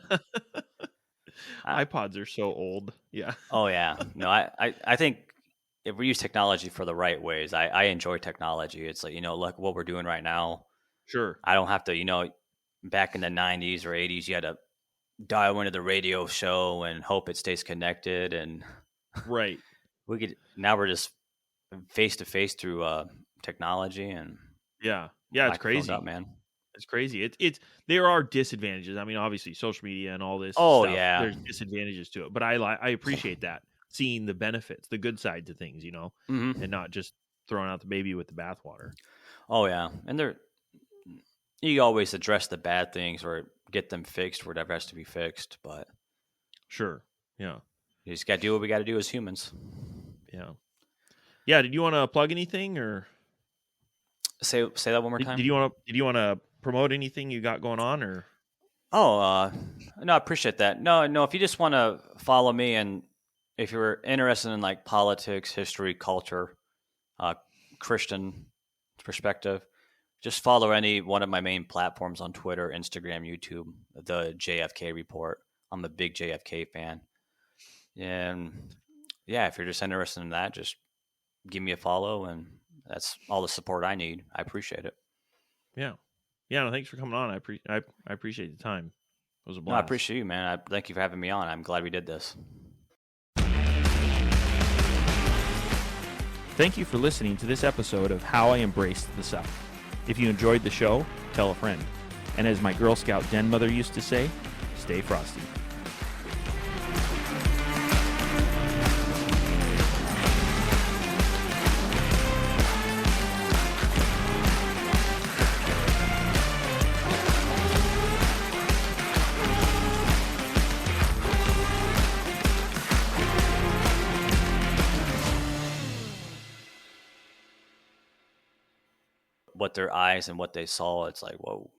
iPods are so old. Yeah. Oh yeah. No, I think if we use technology for the right ways, I enjoy technology. It's like, look what we're doing right now. Sure. I don't have to, back in the 90s or 80s, you had to dial into the radio show and hope it stays connected. And right. now we're just face to face through technology. And yeah, it's crazy, up, man. It's crazy. There are disadvantages. I mean, obviously, social media and all this. Oh stuff, yeah, there's disadvantages to it. But I appreciate that, seeing the benefits, the good side to things, and not just throwing out the baby with the bathwater. Oh yeah, and you always address the bad things or get them fixed, whatever has to be fixed. But sure, yeah, you just got to do what we got to do as humans. Yeah. Did you want to plug anything or say that one more time? Did you want to promote anything you got going on or? Oh, no, I appreciate that. No, if you just want to follow me, and if you're interested in like politics, history, culture, Christian perspective, just follow any one of my main platforms on Twitter, Instagram, YouTube, the JFK Report. I'm a big JFK fan. And yeah, if you're just interested in that, just give me a follow, and that's all the support I need. I appreciate it. Yeah. No, thanks for coming on. I appreciate the time. It was a blast. No, I appreciate you, man. Thank you for having me on. I'm glad we did this. Thank you for listening to this episode of How I Embraced the Suck. If you enjoyed the show, tell a friend. And as my Girl Scout den mother used to say, stay frosty. What their eyes and what they saw, it's like, whoa.